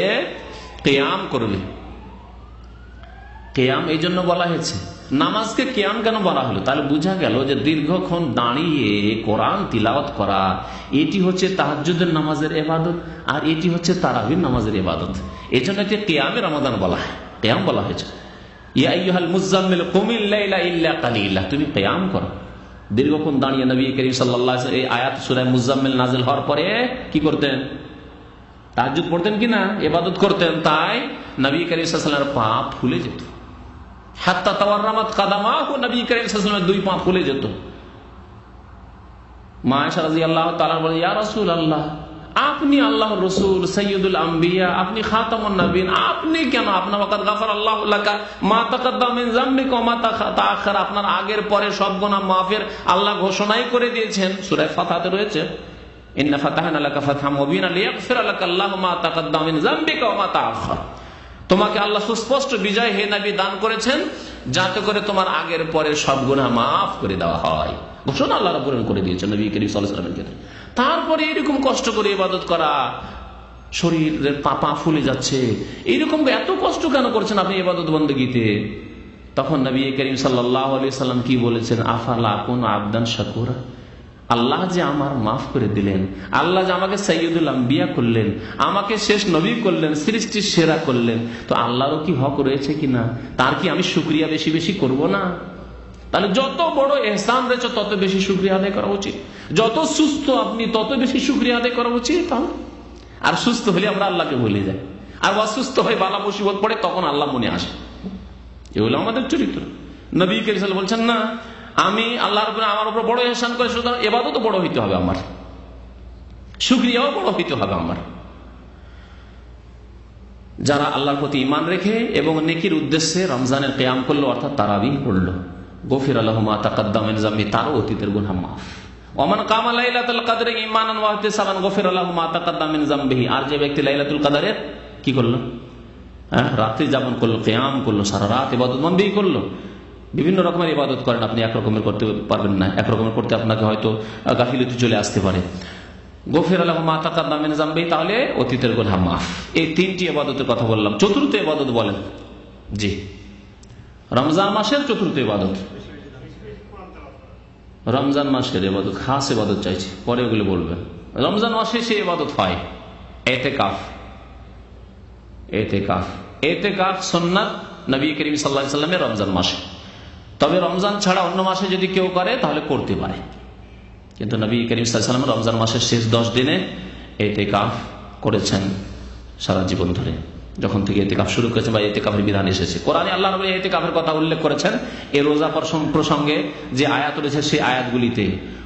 কিয়াম করবে। কিয়াম এই জন্য বলা হয়েছে, নামাজকে কিয়াম কেন বলা হলো? তাহলে বোঝা গেল যে দীর্ঘক্ষণ দাঁড়িয়ে কোরআন তিলাওয়াত করা, এটি হচ্ছে তাহাজ্জুদের নামাজের ইবাদত, আর এটি হচ্ছে তারাবির নামাজের ইবাদত। এই জন্য এটি কিয়ামে রমাদান বলা হয়, কিয়াম বলা হয়েছে। ইয়া আইয়ুহাল মুযাম্মিল কুমিল লাইলা ইল্লা কালিলা, তুমি কিয়াম করো। দীর্ঘক্ষণ দাঁড়িয়ে নবী করিম সাল্লাল্লাহু আলাইহি ওয়াসাল্লাম এই আয়াত সূরা মুযাম্মিল নাযিল হওয়ার পরে কি করতেন? তাহাজ্জুদ পড়তেন কিনা, ইবাদত করতেন। তাই নবী করিম সাল্লাল্লাহু আলাইহি ওয়াসাল্লামের পা ফুলে যেত, হাত্তা তাওয়াররামাত কাদামাহু, নবী করিম সাল্লাল্লাহু আলাইহি ওয়াসাল্লামের দুই পা ফুলে যেত। মা আয়েশা রাদিয়াল্লাহু তাআলা বলেন, ইয়া রাসূলুল্লাহ, আপনি আল্লাহর রাসূল, সাইয়্যিদুল আম্বিয়া, আপনি খাতামুন নবীন, আপনি কেন? আপনার ওয়াকাদ গাফারাল্লাহু লাকা মা তাকাদ্দামা মিন যামবিকা ওয়া মা তাআখার, আপনার আগের পরে সব গুনাহ মাফের আল্লাহ ঘোষণাই করে দিয়েছেন। সূরা ফাতহাতে রয়েছে, ইন্না ফাতাহনা লাকা ফাতহাম মুবিনা লিয়াগফিরা লাকা আল্লাহু মা তাকাদ্দামা মিন যামবিকা ওয়া মা তাআখার। তোমাকে আল্লাহ সুস্পষ্ট বিজয় হে নবী দান করেছেন, যাতে করে তোমার আগের পরে সব গুনাহ মাফ করে দেওয়া হয়। ঘোষণা আল্লাহ রাব্বুল আলামিন করে দিয়েছেন নবী করিম সাল্লাল্লাহু আলাইহি ওয়াসাল্লামের। তারপরে এরকম কষ্ট করে ইবাদত করা, শরীরের পা ফুলে যাচ্ছে, এইরকম এত কষ্ট কেন করছেন আপনি ইবাদত বন্দেগীতে? তখন নবী করিম সাল্লাল্লাহু আলাইহি ওয়াসাল্লাম কি বলেছেন? আফালা আকুনু আবদান শাকুরা, আল্লাহ যে আমার মাফ করে দিলেন, আল্লাহ যে আমাকে সাইয়্যিদুল আম্বিয়া করলেন, আমাকে শেষ নবী করলেন, সৃষ্টির সেরা করলেন, তো আল্লাহরও কি হক রয়েছে কিনা? তার কি আমি শুকরিয়া বেশি বেশি করব না? তাহলে যত বড় ইহসান রয়েছে তত বেশি শুকরিয়া আদায় করা উচিত। যত সুস্থ আপনি তত বেশি শুকরিয়া আদায় করা উচিত। আর সুস্থ হলে আমরা আল্লাহকে ভুলে যাই, আর অসুস্থ হয়ে বালা মুসিবত পড়ে তখন আল্লাহ মনে আসে। এগুলো আমাদের চরিত্র। নবী করিম সাল্লাল্লাহু আলাইহি ওয়াসাল্লাম বলছেন, না, আমি আল্লাহর উপরে আমার উপর বড় ইহসান করে, সুতরাং ইবাদতও বড় হইতে হবে আমার, শুকরিয়াও বড় হইতে হবে আমার। যারা আল্লাহর প্রতি ঈমান রেখে এবং নেকির উদ্দেশ্যে রমজানের কিয়াম করলো, অর্থাৎ তারাবিহ পড়লো, গফিরা লাহু মা তাকাদ্দামা মিন যামবি, তারও অতীতের গুনাহ মাফ। ওমান কামা লাইলাতুল কদরে ঈমানান ওয়া ইহতিসাবান গফিরা লাহু মা তাকাদ্দামা মিন যামবিহি, আর যে ব্যক্তি লাইলাতুল কদরের কি করলো, রাত্রি যাপন করলো, কিয়াম করলো, সারা রাত ইবাদত বন্দেগী করলো। বিভিন্ন রকমের ইবাদত করেন আপনি, এক রকমের করতে পারবেন না, এক রকমের করতে আপনাকে হয়তো গাফিলতি চলে আসতে পারে। গফিরা লাহু মা তাকাদ্দামা মিন যামবিহি, তাহলে অতীতের গুনাহ মাফ। এই তিনটি ইবাদতের কথা বললাম। চতুর্থ ইবাদত বলেন? জি, রমজান মাসের চতুর্থ ইবাদত, রমজান মাসের ইবাদত, খাস ইবাদত চাইছি, পরে ওগুলো বলবেন। রমজান মাসে সে ইবাদত হয় ইতিকাফ। ইতিকাফ, ইতিকাফ সুন্নাত নবী করিম সাল্লাল্লাহু আলাইহি ওয়াসাল্লামের রমজান মাসে। তবে রমজান ছাড়া অন্য মাসে যদি কেউ করে তাহলে করতে পারে, কিন্তু নবী করিম সাল্লাল্লাহু আলাইহি ওয়াসাল্লাম রমজান মাসের শেষ 10 দিনে ইতিকাফ করেছেন সারা জীবন ধরে, যখন থেকে ইতিকাফ শুরু করেছেন বা ইতিকাফের বিধান এসেছে। কোরআনে আল্লাহ রাব্বুল আলামিন ইতিকাফের কথা উল্লেখ করেছেন এই রোজা প্রসঙ্গে যে আয়াত রয়েছে সেই আয়াতগুলিতে,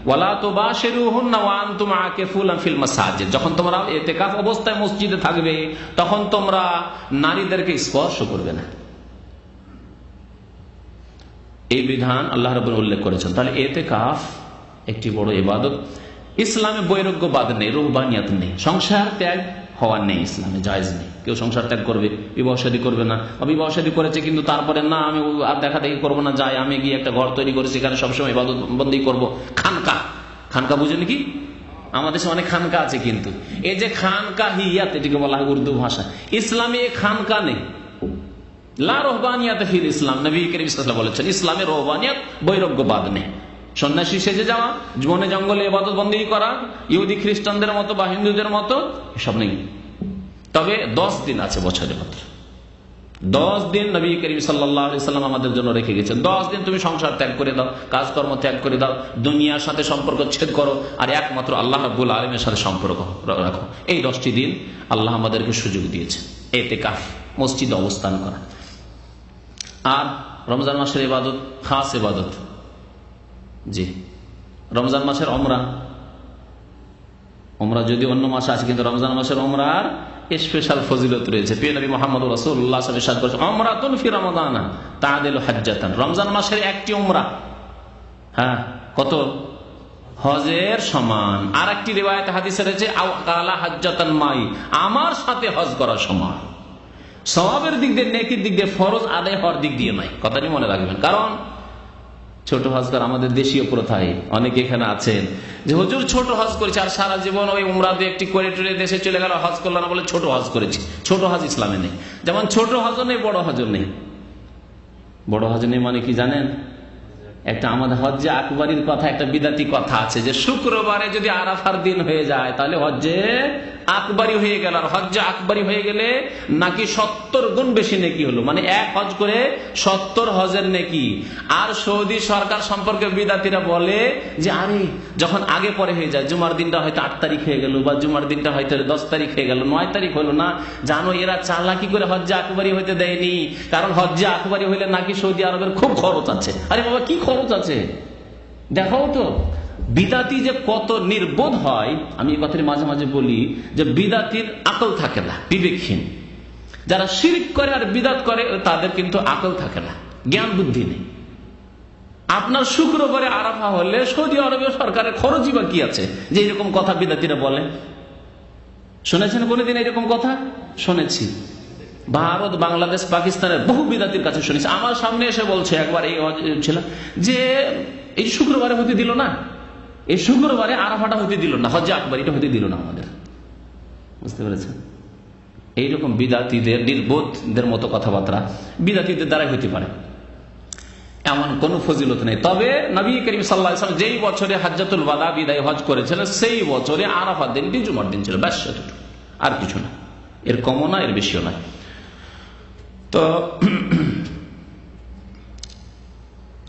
ওয়ালা তুবাশিরুহুন্না ওয়া আনতুম আকিফুনা ফিল মাসাজিদ, যখন তোমরা ইতিকাফ অবস্থায় মসজিদে থাকবে তখন তোমরা নারীদেরকে স্পর্শ করবে না। এই বিধান আল্লাহ রাব্বুল উল্লেখ করেছেন। তাহলে ইতিকাফ একটি বড় ইবাদত। ইসলামে বৈরাগ্যবাদ নেই, রুহবানিয়াত নেই, সংসার ত্যাগ হওয়ার নেই, ইসলামে জায়েজ নেই। কেউ সংসার ত্যাগ করবে, বিবাহ শাদী করবে না, বিবাহ শাদী করেছে কিন্তু তারপরে না আমি আর দেখা দেখি করবো না, যাই আমি গিয়ে একটা ঘর তৈরি করেছি সেখানে সবসময় ইবাদত বন্দেগী করবো। খানকা, খানকা বুঝেন কি? আমাদের দেশে অনেক খানকা আছে, কিন্তু এই যে খানকাহিয়াত এটিকে বলা হয় উর্দু ভাষা, ইসলামে খানকা নেই। লা রুহবানিয়াত ফিল ইসলাম, নবী করিম সাল্লাল্লাহু আলাইহি ওয়াসাল্লাম বলেছেন ইসলামে রুহবানিয়াত বৈরাগ্যবাদ নেই। সন্ন্যাসী সেজে যাওয়া, বনে জঙ্গলে ইবাদত বন্দেগী করা, ইহুদি খ্রিস্টানদের মতো বা হিন্দুদের মতো, এসব নেই। তবে 10 দিন আছে বছরে মাত্র, 10 দিন নবী করিম সাল্লাল্লাহু আলাইহি সাল্লাম আমাদের জন্য রেখে গেছেন। 10 দিন তুমি সংসার ত্যাগ করে দাও, কাজকর্ম ত্যাগ করে দাও, দুনিয়ার সাথে সম্পর্ক ছেদ করো, আর একমাত্র আল্লাহ রাব্বুল আলামিনের সাথে সম্পর্ক রাখো। এই 10টি দিন আল্লাহ আমাদেরকে সুযোগ দিয়েছে ইতিকাফ, মসজিদে অবস্থান করা। আর রমজান মাসের ইবাদত, খাস ইবাদত, জি রমজান মাসের ওমরা যদি অন্য মাসে আছে, কিন্তু রমজান মাসের ওমরার স্পেশাল ফজিলত রয়েছে। প্রিয় নবী মুহাম্মদ রাসূলুল্লাহ সাল্লাল্লাহু আলাইহি ওয়াসাল্লাম ইরশাদ করেছেন, উমরাতুন ফি রমাদান তা'দিলু হাজ্জাতান। রমজান মাসের একটি উমরা, হ্যাঁ, কত? হজের সমান। আর একটি রিওয়ায়াতে হাদিসে রয়েছে, আও কালা হাজ্জাতান মাই, আমার সাথে হজ করার সমান। সওয়াবের দিক দিয়ে, নেকির দিক দিয়ে, ফরজ আদায় হওয়ার দিক দিয়ে নয়। কথাটি মনে রাখবেন। কারণ ছোট হজ করা আমাদের দেশীয় প্রথায় অনেকে এখানে আছেন যে হুজুর ছোট হজ করেছে, আর সারা জীবন ওই উমরা দিয়ে একটি করে টুরে দেশে চলে গেল, হজ করলো না বলে ছোট হজ করেছি। ছোট হজ ইসলামে নেই। যেমন ছোট হজও নেই, বড় হজও নেই। বড় হজ নেই মানে কি জানেন? একটা আমাদের হজ্জে আকবরীর কথা, একটা বিদাতি কথা আছে যে শুক্রবারে যদি আরাফার দিন হয়ে যায় তাহলে হজ্জে আকবরী হয়ে গেল। আর হজ্জে আকবরী হয়ে গেলে নাকি 70 গুণ বেশি নেকি হলো, মানে এক হজ করে 70 হজের নেকি। আর সৌদি সরকার সম্পর্কে বিদাতিরা বলে যে আরে যখন আগে পরে হয়ে যায়, জুমার দিনটা হয়তো 8 তারিখ হয়ে গেল, বা জুমার দিনটা হয়তো 10 তারিখ হয়ে গেল, 9 তারিখ হলো না, জানো এরা চালাকি করে হজ্জে আকবরী হইতে দেয়নি। কারণ হজ্জে আকবরী হইলে নাকি সৌদি আরবের খুব খরচ আছে। আরে বাবা, কি খরচ আছে দেখাও তো। বিদাতি যে কত নির্বোধ হয়, আমি এই কথাটি মাঝে মাঝে বলি যে বিদাতির আকল থাকে না, বিবেকহীন। যারা শিরক করে আর বিদাত করে তাদের কিন্তু আকল থাকে না, জ্ঞান বুদ্ধি নেই। আপনার শুক্রবারে আরাফা হলে সৌদি আরবের সরকারের খরচই বা কি আছে যে এরকম কথা বিদাতিরা বলে? শুনেছেন কোনদিন এরকম কথা? শুনেছি। ভারত, বাংলাদেশ, পাকিস্তানের বহু বিদাতির কাছে শুনেছি। আমার সামনে এসে বলছে একবার এই ছিল যে এই শুক্রবারে হতে দিল না, এই শুক্রবারে আরাফাটা হতে দিল না, হজ্জে আকবরীটা হতে দিল না আমাদের। বুঝতে পেরেছেন? এইরকম বিদাতিদের, নির্বোধদের মতো কথাবার্তা বিদাতিদের দ্বারাই হতে পারে, এমন কোন ফজিলত নেই। তবে নবী করিম সাল্লাল্লাহু আলাইহি ওয়াসাল্লাম যেই বছরে হাজ্জাতুল ওয়াদা বিদায় হজ করেছিলেন সেই বছরে আরাফার দিনটি জুমার দিন ছিল, ব্যাস এতটুকু, আর কিছু না। এর কমও না, এর বেশিও নয়। তো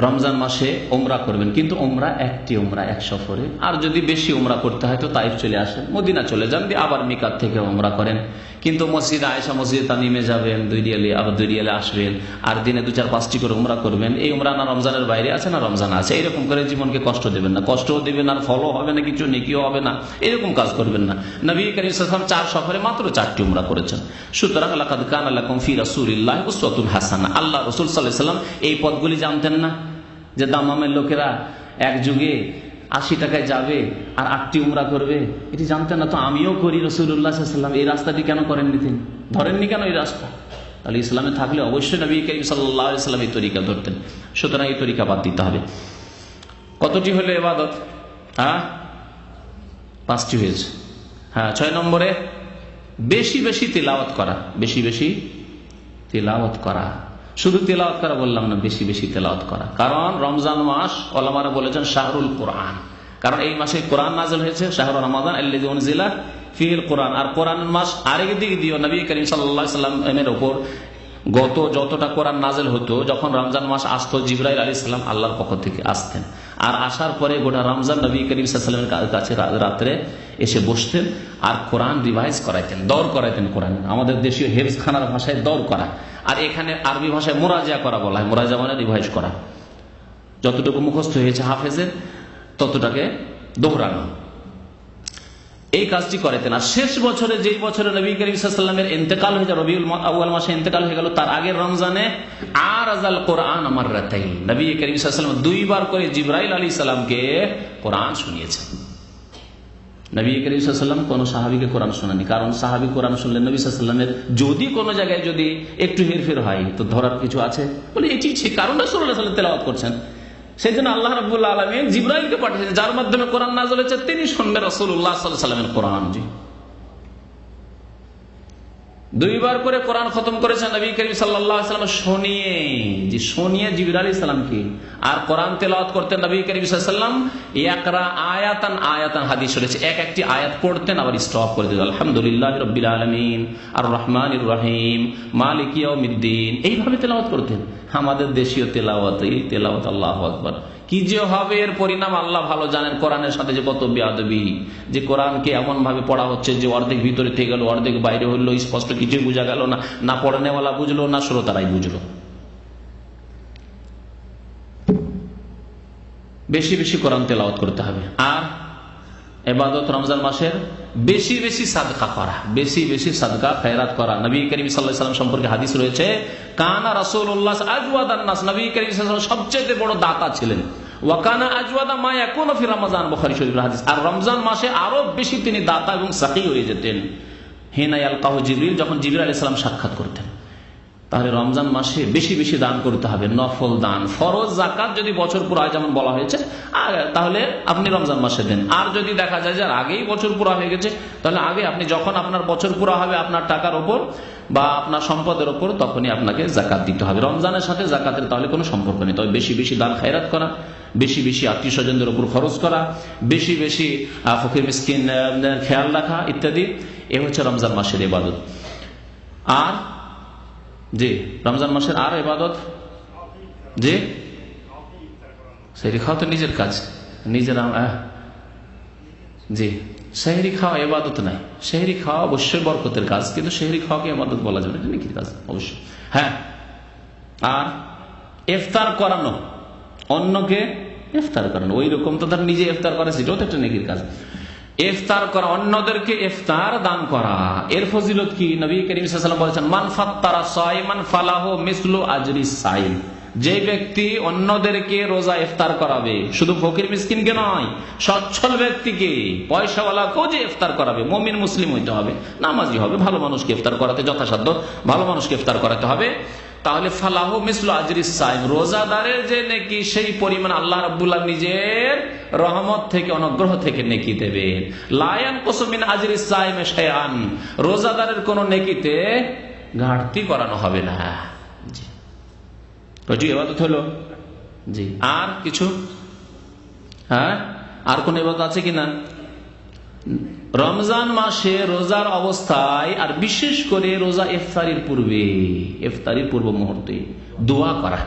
রমজান মাসে ওমরা করবেন, কিন্তু ওমরা একটি ওমরা এক সফরে। আর যদি বেশি ওমরা করতে হয় তো তাইফ চলে আসেন, মদিনা চলে যান, দিয়ে আবার মিকাত থেকে ওমরা করেন। কিন্তু মসজিদ আয়েশা, মসজিদ তামিমে যাবেন, 2 রিয়ালে, আবার 2 রিয়ালে আসবেন, আর দিনে 2-4-5টি করে ওমরা করবেন। এই ওমরা না রমজানের বাইরে আছে না রমজান আছে, এরকম করে জীবনকে কষ্ট দেবেন না। কষ্টও দেবেন আর ফলও হবে না, কিছু নেকিও হবে না, এরকম কাজ করবেন না। নবী করিম সাল্লাল্লাহু আলাইহি ওয়াসাল্লাম 4 সফরে মাত্র 4টি ওমরা করেছেন। সুতরাং লাকাদ কানা লাকুম ফি রাসূলিল্লাহি উসওয়াতুন হাসানাহ। আল্লাহ রাসূল সাল্লাল্লাহু আলাইহি ওয়াসাল্লাম এই পদগুলি জানতেন না যে দামামের লোকেরা এক যুগে 80 টাকায় যাবে আর 8টি উমরা করবে? এটি জানতেন না তো? আমিও করি। রাসূলুল্লাহ সাল্লাল্লাহু আলাইহি ওয়াসাল্লাম এই রাস্তাটি কেন করেননি? তিনি ধরেননি কেন এই রাস্তা? তাহলে ইসলামে থাকলে অবশ্যই নবী করিম সাল্লাল্লাহু আলাইহি ওয়াসাল্লাম এই তরিকা ধরতেন। সুতরাং এই তরিকা বাদ দিতে হবে। কতটি হলো ইবাদত? 5টি হয়েছে। 6 নম্বরে বেশি বেশি তিলাওয়াত করা। বেশি বেশি তিলাওয়াত করা, শুধু তেলাওয়াত করা বললাম না, বেশি বেশি তেলাওয়াত করা। কারণ রমজান মাস ওলামারা বলেছেন শাহরুল কোরআন, কারণ এই মাসে কোরআন নাযিল হয়েছে। শাহরু রমাদান আল্লাযী উনজিলা ফীহিল কোরআন। আর কোরআনের মাস আরেক দিক দিয়ে নবী করিম সাল্লাল্লাহু আলাইহি ওয়াসাল্লামের উপর গত যতটা কোরআন নাযিল হতো, যখন রমজান মাস আসতো জিবরাইল আলাইহিস সালাম আল্লাহর পক্ষ থেকে আসতেন। আর আসার পরে গোটা রমজান নবী করিম সাল্লাল্লাহু আলাইহি ওয়াসাল্লামের কাছে রাত্রে এসে বসতেন আর কোরআন রিভাইজ করাইতেন, দৌড় করাইতেন। কোরআন আমাদের দেশীয় হেফজখানার ভাষায় দৌড় করা, আর এখানে আরবি ভাষায় মুরাজা করা বলা হয়। মুরাজা মানে রিভাইজ করা, যতটুকু মুখস্থ হয়েছে হাফেজের ততটাকে দোহরানো, এই কাজটি করাইতেন। আর শেষ বছরে, যেই বছরে নবী করিম সাল্লাল্লাহু আলাইহি ওয়াসাল্লামের ইন্তেকাল হয়ে যায়, রবিউল আউয়াল মাসে ইন্তেকাল হয়ে গেল, তার আগের রমজানে আরাজাল কোরআন মাররাতাইন, নবী করিম সাল্লাল্লাহু আলাইহি ওয়াসাল্লাম 2 বার করে জিবরাইল আলাইহিস সালামকে কোরআন শুনিয়েছেন। নবী করিম সাল্লাল্লাহু আলাইহি ওয়াসাল্লাম কোন সাহাবীকে কোরআন শোনাননি, কারণ সাহাবী কোরআন শুনলে নবী সাল্লাল্লাহু আলাইহি ওয়াসাল্লামের যদি কোনো জায়গায় যদি একটু হেরফের হয় তো ধরার কিছু আছে বলে এটি ঠিক, কারণ রাসূলুল্লাহ সাল্লাল্লাহু আলাইহি ওয়াসাল্লাম তেলাওয়াত করছেন। সেই জন্য আল্লাহ রাব্বুল আলামিন জিবরাইলকে পাঠিয়েছেন, যার মাধ্যমে কোরআন নাযিল হয়েছে, তিনি শুনবেন রাসূলুল্লাহ সাল্লাল্লাহু আলাইহি ওয়াসাল্লামের কোরআন। জি, দুইবার করে কোরআন খতম করেছেন নবী করিম সাল্লাল্লাহু আলাইহি ওয়াসাল্লাম শুনিয়ে জিবরিল আলাইহিস সালামকে। আর কোরআন তেলাওয়াত করতেন নবী করিম সাল্লাল্লাহু আলাইহি ওয়াসাল্লাম ইয়াকরা আয়াতান হাদিস রয়েছে, এক একটি আয়াত পড়তেন আবার স্টপ করে দিতেন। আলহামদুলিল্লাহি রাব্বিল আলামিন আর রহমানির রহিম মালিকি ইয়াউমিদ্দিন, এইভাবে তেলাওয়াত করতেন। আমাদের দেশীয় তেলাওয়াত, এই তেলাওয়াত আল্লাহু আকবার, কি যে হবে এর পরিণাম আল্লাহ ভালো জানেন। কোরআনের সাথে যে কত বেয়াদবি, যে কোরআনকে এমন ভাবে পড়া হচ্ছে যে অর্ধেক ভিতরে থেকে গেল, অর্ধেক বাইরে হলো, স্পষ্ট কিছুই বোঝা গেল না, না পড়ানেওয়ালা বুঝলো না শ্রোতারাই বুঝলো। বেশি বেশি কোরআন তেলাওয়াত করতে হবে। আর ইবাদত রমজান মাসের বেশি বেশি সাদকা করা, বেশি বেশি সাদকা খায়রাত করা। নবী করিম সাল্লাল্লাহু আলাইহি ওয়াসাল্লাম সম্পর্কে হাদিস রয়েছে, কানা রাসূলুল্লাহ আজওয়াদান নাস, নবী করিম সাল্লাল্লাহু আলাইহি ওয়াসাল্লাম সবচেয়ে বড় দাতা ছিলেন। ওয়া কানা আজওয়াদা মা ইয়াকুনু ফি রমজান, বুখারী শরীফের হাদিস। আর রমজান মাসে আরো বেশি তিনি দাতা এবং সাকি হয়ে যেতেন। হিনা ইয়ালকাহু জিবরিল, যখন জিবরিল আলাইহিস সালাম সাক্ষাৎ করতেন। তাহলে রমজান মাসে বেশি বেশি দান করতে হবে, নফল দান। ফরজ যাকাত যদি বছর পুরা যেমন বলা হয়েছে তাহলে আপনি রমজান মাসে দেন। আর যদি দেখা যায় যে আগেই বছর পুরা হয়ে গেছে, তাহলে আগে আপনি যখন আপনার বছর পুরা হবে আপনার টাকার ওপর বা আপনার সম্পদের ওপর, তখনই আপনাকে যাকাত দিতে হবে। রমজানের সাথে যাকাতের তাহলে কোনো সম্পর্ক নেই। তবে বেশি বেশি দান খায়রাত করা, বেশি বেশি আত্মীয় স্বজনদের উপর খরচ করা, বেশি বেশি ফকির মিসকিন খেয়াল রাখা ইত্যাদি, এ হচ্ছে রমজান মাসের ইবাদত। আর জি রমজান মাসের আর ইবাদত, জি সেহরি খাওয়া তো নিজের কাজ, নিজের। জি সেহরি খাওয়া ইবাদত নাই। সেহরি খাওয়া অবশ্যই বরকতের কাজ, কিন্তু সেহরি খাওয়াকে ইবাদত বলা যাবে না, এটা নেকির কাজ অবশ্যই। হ্যাঁ, আর ইফতার করানো, অন্যকে ইফতার করানো, ওই রকম তো তার নিজে ইফতার করে, সেটাও তো একটা নেকির কাজ। ইফতার করা, অন্যদেরকে ইফতার দান করা, এর ফজিলত কি? নবী করিম সাল্লাল্লাহু আলাইহি ওয়াসাল্লাম বলেছেন, মান ফাত্তারা সাইমান ফালাহু মিসলু আজরি সাইম। যে ব্যক্তি অন্যদেরকে রোজা ইফতার করাবে, শুধু ফকির মিসকিনকে নয়, সচ্ছল ব্যক্তিকে, পয়সাওয়ালাকেও যে ইফতার করাবে, মুমিন মুসলিম হইতে হবে, নামাজি হবে, ভালো মানুষকে ইফতার করাতে যথাসাধ্য ভালো মানুষকে ইফতার করাতে হবে, তাহলে ফালাহু মিসলু আজরি সাইম, রোজাদারের যে নেকি সেই পরিমাণ আল্লাহ রাব্বুল আলামিন নিজের রহমত থেকে, অনুগ্রহ থেকে নেকি দেবেন। লা ইয়ানকুসু মিন আজরি সাইম শাইআন, রোজাদারের কোন নেকিতে ঘাটতি করানো হবে না। জি, কয়টি ইবাদত হলো? জি, আর কিছু? হ্যাঁ, আর কোন ইবাদত আছে কিনা? রমজান মাসে রোজার অবস্থায়, আর বিশেষ করে রোজা ইফতারির পূর্বে, ইফতারির পূর্ব মুহূর্তে দোয়া করা,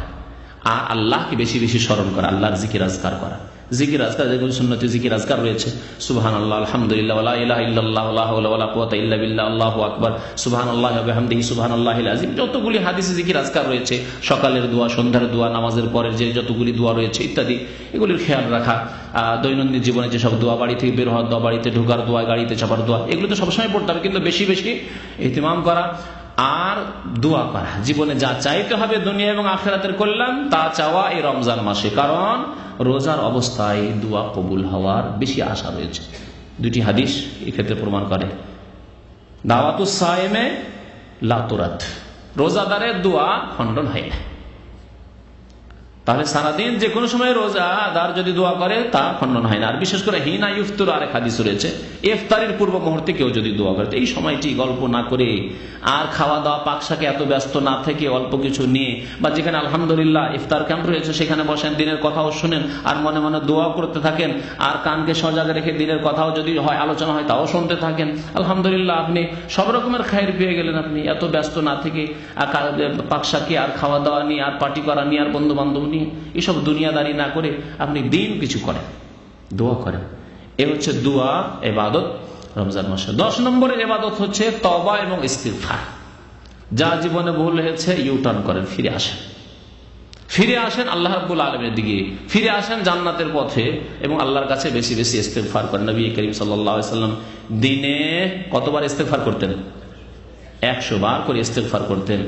আর আল্লাহকে বেশি বেশি স্মরণ করা, আল্লাহর জিকির আজকার করা। জিকির আজকার যেগুলো সুন্নতি জিকির আজকার রয়েছে, সুবহানাল্লাহ, আলহামদুলিল্লাহ, ওয়া লা ইলাহা ইল্লাল্লাহ, লা হাওলা ওয়া লা কুওয়াতা ইল্লা বিল্লাহ, আল্লাহু আকবার, সুবহানাল্লাহি ওয়া বিহামদিহি, সুবহানাল্লাহিল আযীম, যতগুলি হাদিসে জিকির আজকার রয়েছে, সকালের দোয়া, সন্ধ্যার দোয়া, নামাজের পরের যে যতগুলি দোয়া রয়েছে ইত্যাদি, এগুলির খেয়াল রাখা। দৈনন্দিন জীবনে যেসব দোয়া, বাড়ি থেকে বের হওয়ার দোয়া, বাড়িতে ঢোকার দোয়া, গাড়িতে চাপার দোয়া, এগুলো তো সবসময় পড়তে হবে, কিন্তু বেশি বেশি ইহতিমাম করা আর দোয়া করা। জীবনে যা চাইতে হবে দুনিয়া এবং আখিরাতের কল্যাণ, তা চাওয়া এই রমজান মাসে, কারণ রোজার অবস্থায় দোয়া কবুল হওয়ার বেশি আশা রয়েছে। দুটি হাদিস এই ক্ষেত্রে প্রমাণ করে। দাওয়াতুস সায়েমে লা তুরাদ, রোজাদারের দোয়া খণ্ডন হয় না। তাহলে সারাদিন যে কোনো সময় রোজাদার যদি দোয়া করে তা খণ্ডন হয় না। আর বিশেষ করে হিনা ইফতার, আরেক হাদিস রয়েছে, ইফতারের পূর্ব মুহূর্তে কেউ যদি দোয়া করে, এই সময়টি গল্প না করে আর খাওয়া দাওয়া পাকশাকে এত ব্যস্ত না থেকে অল্প কিছু নিয়ে, বা যেখানে আলহামদুলিল্লাহ ইফতার ক্যাম্প রয়েছে সেখানে বসেন, দিনের কথাও শুনেন আর মনে মনে দোয়া করতে থাকেন, আর কানকে সজাগ রেখে দিনের কথাও যদি হয়, আলোচনা হয়, তাও শুনতে থাকেন। আলহামদুলিল্লাহ, আপনি সব রকমের খায়ের পেয়ে গেলেন। আপনি এত ব্যস্ত না থেকে পাকশাকে আর খাওয়া দাওয়া নিয়ে আর পার্টি করা নিয়ে আর বন্ধু বান্ধব নিয়ে এসব দুনিয়াদারি না করে আপনি দিন কিছু করেন, দোয়া করেন। এ হচ্ছে দোয়া ইবাদত রমজান মাসে। 10 নম্বরের ইবাদত হচ্ছে তওবা এবং ইস্তিগফার। যা জীবনে ভুল হয়েছে ইউটার্ন করেন, ফিরে আসেন, ফিরে আসেন আল্লাহ রাব্বুল আলামিনের দিকে, ফিরে আসেন জান্নাতের পথে, এবং আল্লাহর কাছে বেশি বেশি ইস্তিগফার করেন। নবী করিম সাল্লাল্লাহু আলাইহি ওয়াসাল্লাম দিনে কতবার ইস্তিগফার করতেন? 100 বার করে ইস্তিগফার করতেন।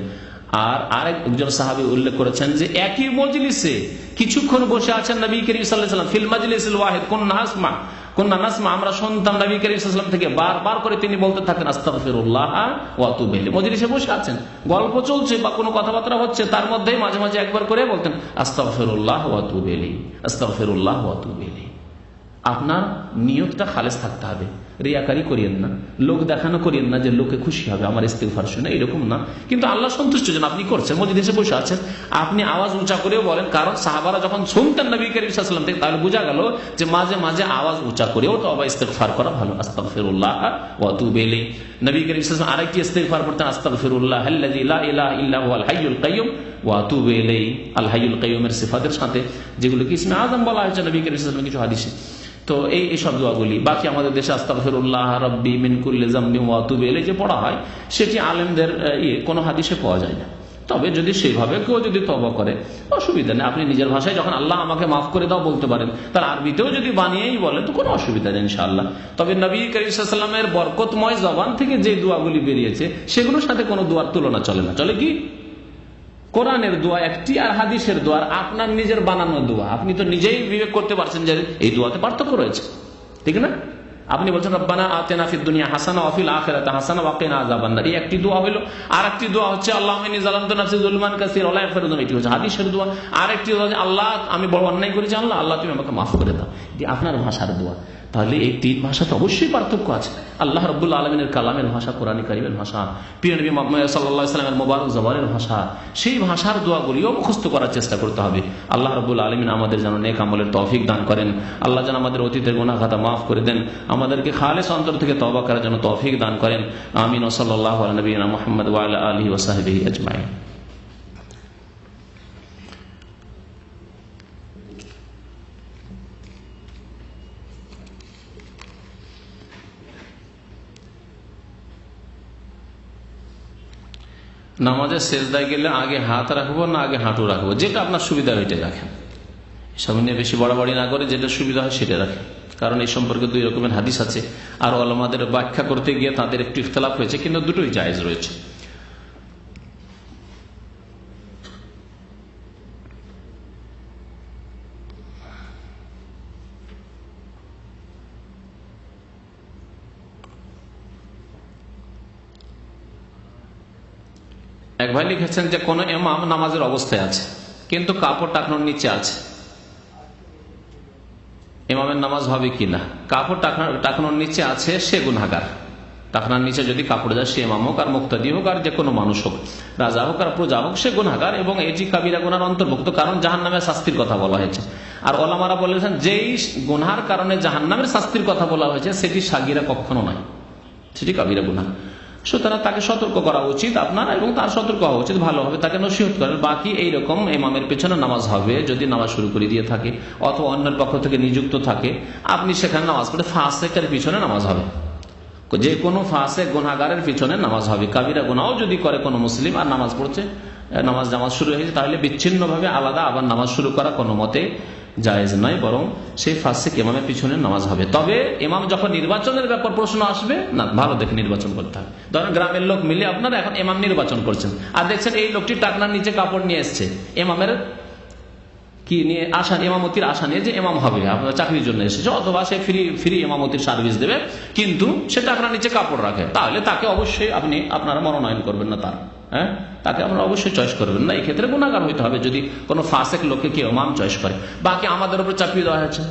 আর আরেকজন সাহাবী উল্লেখ করেছেন যে একই মজলিসে কিছুক্ষণ বসে আছেন নবী করিম সাল্লাল্লাহু আলাইহি ওয়াসাল্লাম, ফিল মাজলিসিল ওয়াহিদ কুন্না নাসমা, আমরা শুনতাম নবী করিম সাল্লাল্লাহু আলাইহি ওয়াসাল্লাম থেকে বারবার করে তিনি বলতে থাকেন আস্তাগফিরুল্লাহ ওয়া আতুবু ইলাইহি। মজলিসে বসে আছেন, গল্প চলছে বা কোনো কথাবার্তা হচ্ছে, তার মধ্যেই মাঝে মাঝে একবার করে বলতেন আস্তাগফিরুল্লাহ ওয়া আতুবু ইলাইহি, আস্তাগফিরুল্লাহ ওয়া আতুবু ইলাইহি। আপনার নিয়তটা খালেস থাকতে হবে, রিয়াকারি করিয়েন না, লোক দেখানো করিয়েন না যে লোকে খুশি হবে আমার ইস্তিগফার শুনে, এরকম না। কিন্তু আল্লাহ সন্তুষ্টের জন্য আপনি করছেন, মসজিদে এসে বসে আছেন, আপনি আওয়াজ উঁচা করেও বলেন, কারণ সাহাবারা যখন শুনতেন নবী করিম সাল্লাল্লাহু আলাইহি ওয়াসাল্লাম থেকে, তাহলে বোঝা গেল যে মাঝে মাঝে আওয়াজ উঁচা করেও তওবা ইস্তিগফার করা ভালো। আস্তাগফিরুল্লাহ ওয়া আতুবু ইলাইহি। নবী করিম সাল্লাল্লাহু আলাইহি ওয়াসাল্লাম আরেকটি ইস্তিগফার পড়তেন, আস্তাগফিরুল্লাহ আল্লাযী লা ইলাহা ইল্লা হুয়াল হাইয়ুল কাইয়্যুম ওয়া আতুবু ইলাইহি। আল হাইয়ুল কাইয়্যুমের সিফাতের সাথে যেগুলোকে ইসমে আযম বলা হয়েছে নবী করিম সাল্লাল্লাহু আলাইহি ওয়াসাল্লাম কিছু হাদিসে। তো এই সব দোয়াগুলি বাকি আমাদের দেশে আস্তাগফিরুল্লাহ রাব্বি মিন কুল্লি যামবিন ওয়া আতুবু ইলাইহি যে পড়া হয়, সেটি আলেমদের কোনো হাদিসে পাওয়া যায় না। তবে যদি সেইভাবে কেউ যদি তওবা করে অসুবিধা নেই, আপনি নিজের ভাষায় যখন আল্লাহ আমাকে মাফ করে দাও বলতে পারেন, তার আরবিতেও যদি বানিয়েই বলেন তো কোনো অসুবিধা নেই ইনশাআল্লাহ। তবে নবী করিম সাল্লাল্লাহু আলাইহি ওয়াসাল্লামের বরকতময় জবান থেকে যে দোয়াগুলি বেরিয়েছে সেগুলোর সাথে কোনো দোয়ার তুলনা চলে না। চলে কি? কোরআনের দোয়া একটি আর হাদিসের দোয়া আপনার নিজের বানানো দোয়া। আপনি তো নিজেই বিবেক করতে পারছেন যে এই দোয়াতে পার্থক্য রয়েছে, ঠিক না? আপনি বলছেন রব্বানা আতিনা ফিদ দুনিয়া হাসানা ওয়া ফিল আখিরাতি হাসানা ওয়া কিনা আযাবান নার, এই একটি দোয়া হলো। আর একটি দোয়া হচ্ছে আল্লাহুম্মা ইন্নী যালামতু নাফসি যুলমান কাসীরা ওয়া লা ইয়াগফিরু যুনুবা, এটি হচ্ছে হাদিসের দোয়া। আর একটি দোয়া আল্লাহ আমি বড় অন্যায় করেছি, আল্লাহ তুমি আমাকে মাফ করে দাও, এটি আপনার ভাষার দোয়া। তাহলে এই তিন ভাষাতে অবশ্যই পার্থক্য আছে। আল্লাহ রাব্বুল আলামিনের কালামের ভাষা, কোরআন কারীমের ভাষা, প্রিয় নবী মুহাম্মদ সাল্লাল্লাহু আলাইহি ওয়াসাল্লামের মোবারক জবানের ভাষা, সেই ভাষার দোয়াগুলিও মুখস্থ করার চেষ্টা করতে হবে। আল্লাহ রাব্বুল আলামিন আমাদের যেন নেক আমলের তৌফিক দান করেন, আল্লাহ যেন আমাদের অতীতের গুনাহ খাতা মাফ করে দেন, আমাদেরকে খালেস অন্তর থেকে তওবা করার জন্য তৌফিক দান করেন। আমিন। ওয়া সাল্লাল্লাহু আলা নবিয়িনা মুহাম্মদ ওয়া আলা আলিহি ওয়া সাহবিহি আজমাইন। নামাজে সেজদায় গেলে আগে হাত রাখবো না আগে হাঁটু রাখবো, যেটা আপনার সুবিধা ওইটাই রাখেন। সব নিয়ে বেশি বাড়াবাড়ি না করে যেটা সুবিধা হয় সেটা রাখেন, কারণ এই সম্পর্কে দুই রকমের হাদিস আছে। আর ওলামাদের ব্যাখ্যা করতে গিয়ে তাদের একটু ইখতিলাফ হয়েছে, কিন্তু দুটোই জায়েজ রয়েছে। এক ভাই লিখেছেন যে কোন ইমাম নামাজের অবস্থায় আছে কিন্তু কাপড় টাকনোর নিচে আছে, ইমামের নামাজ হবে কিনা? কাপড় টাকনোর নিচে আছে সে গুনাহগার। টাকনার নিচে যদি কাপড় যায়, সে ইমাম হোক আর মুক্তাদি হোক আর যে কোনো মানুষ হোক, রাজা হোক আর প্রজা হোক, সে গুনাহগার এবং এটি কাবিরা গুনার অন্তর্ভুক্ত, কারণ জাহান্নামের শাস্তির কথা বলা হয়েছে। আর ওলামারা বলেছেন যেই গুনার কারণে জাহান্নামের শাস্তির কথা বলা হয়েছে সেটি সাগীরা কখনো নয়, সেটি কাবিরা গুনাহ। সুতরাং তাকে সতর্ক করা উচিত আপনার, এবং তার সতর্ক হওয়া উচিত, ভালোভাবে তাকে নসিহত করেন। বাকি এইরকম ইমামের পেছনে নামাজ হবে যদি নামাজ শুরু করে দিয়ে থাকে অথবা অন্যের পক্ষ থেকে নিযুক্ত থাকে, আপনি সেখানে নামাজ পড়ে ফাসেকের পিছনে নামাজ হবে, যে কোনো ফাসেক গুনাহগারের পিছনে নামাজ হবে। কাবিরা গুনাহও যদি করে কোনো মুসলিম আর নামাজ পড়ছে, নামাজ শুরু হয়েছে, তাহলে বিচ্ছিন্নভাবে আলাদা আবার নামাজ শুরু করা কোনো মতে জায়েজ নয়, বরং সেই ফাসেক ইমামের পিছনে নামাজ হবে। তবে ইমাম যখন নির্বাচনের ব্যাপার প্রশ্ন আসবে, না ভালো দেখে নির্বাচন করতে হবে। ধরেন গ্রামের লোক মিলে আপনারা এখন ইমাম নির্বাচন করছেন, আর দেখছেন এই লোকটি টাকনার নিচে কাপড় নিয়ে এসছে, ইমামের কি নিয়ে আশা, ইমামতির আশা নিয়ে যে ইমাম হবে, আপনার চাকরির জন্য এসেছে, অথবা সে ফ্রি ইমামতির সার্ভিস দেবে, কিন্তু সে টাকনার নিচে কাপড় রাখে, তাহলে তাকে অবশ্যই আপনারা মনোনয়ন করবেন না, তাকে আমরা অবশ্যই চয়েস করবেন না। এই ক্ষেত্রে গুনাহগার হইতে হবে যদি কোনো ফাসেক লোককে কেউ ইমাম চয়েস করে। বাকি আমাদের উপর চাপিয়ে দেওয়া হয়েছে,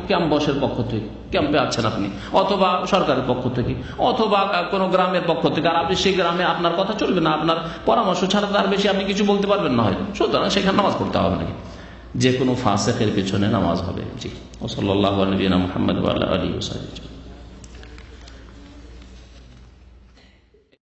ক্যাম্প বসের পক্ষ থেকে, ক্যাম্পে আছেন আপনি, অথবা সরকারের পক্ষ থেকে, অথবা কোনো গ্রামের পক্ষ থেকে, আর আপনি সেই গ্রামে আপনার কথা চলবে না, আপনার পরামর্শ ছাড়া তার বেশি আপনি কিছু বলতে পারবেন না হয়তো, সুতরাং সেখানে নামাজ পড়তে হবে নাকি, যে কোনো ফাসেকের পেছনে নামাজ হবে। জি, ও সাল্লাল্লাহু আলা নবিয়িনা মুহাম্মদ ওয়া আলা আলিহি ওয়া সাহবিহি।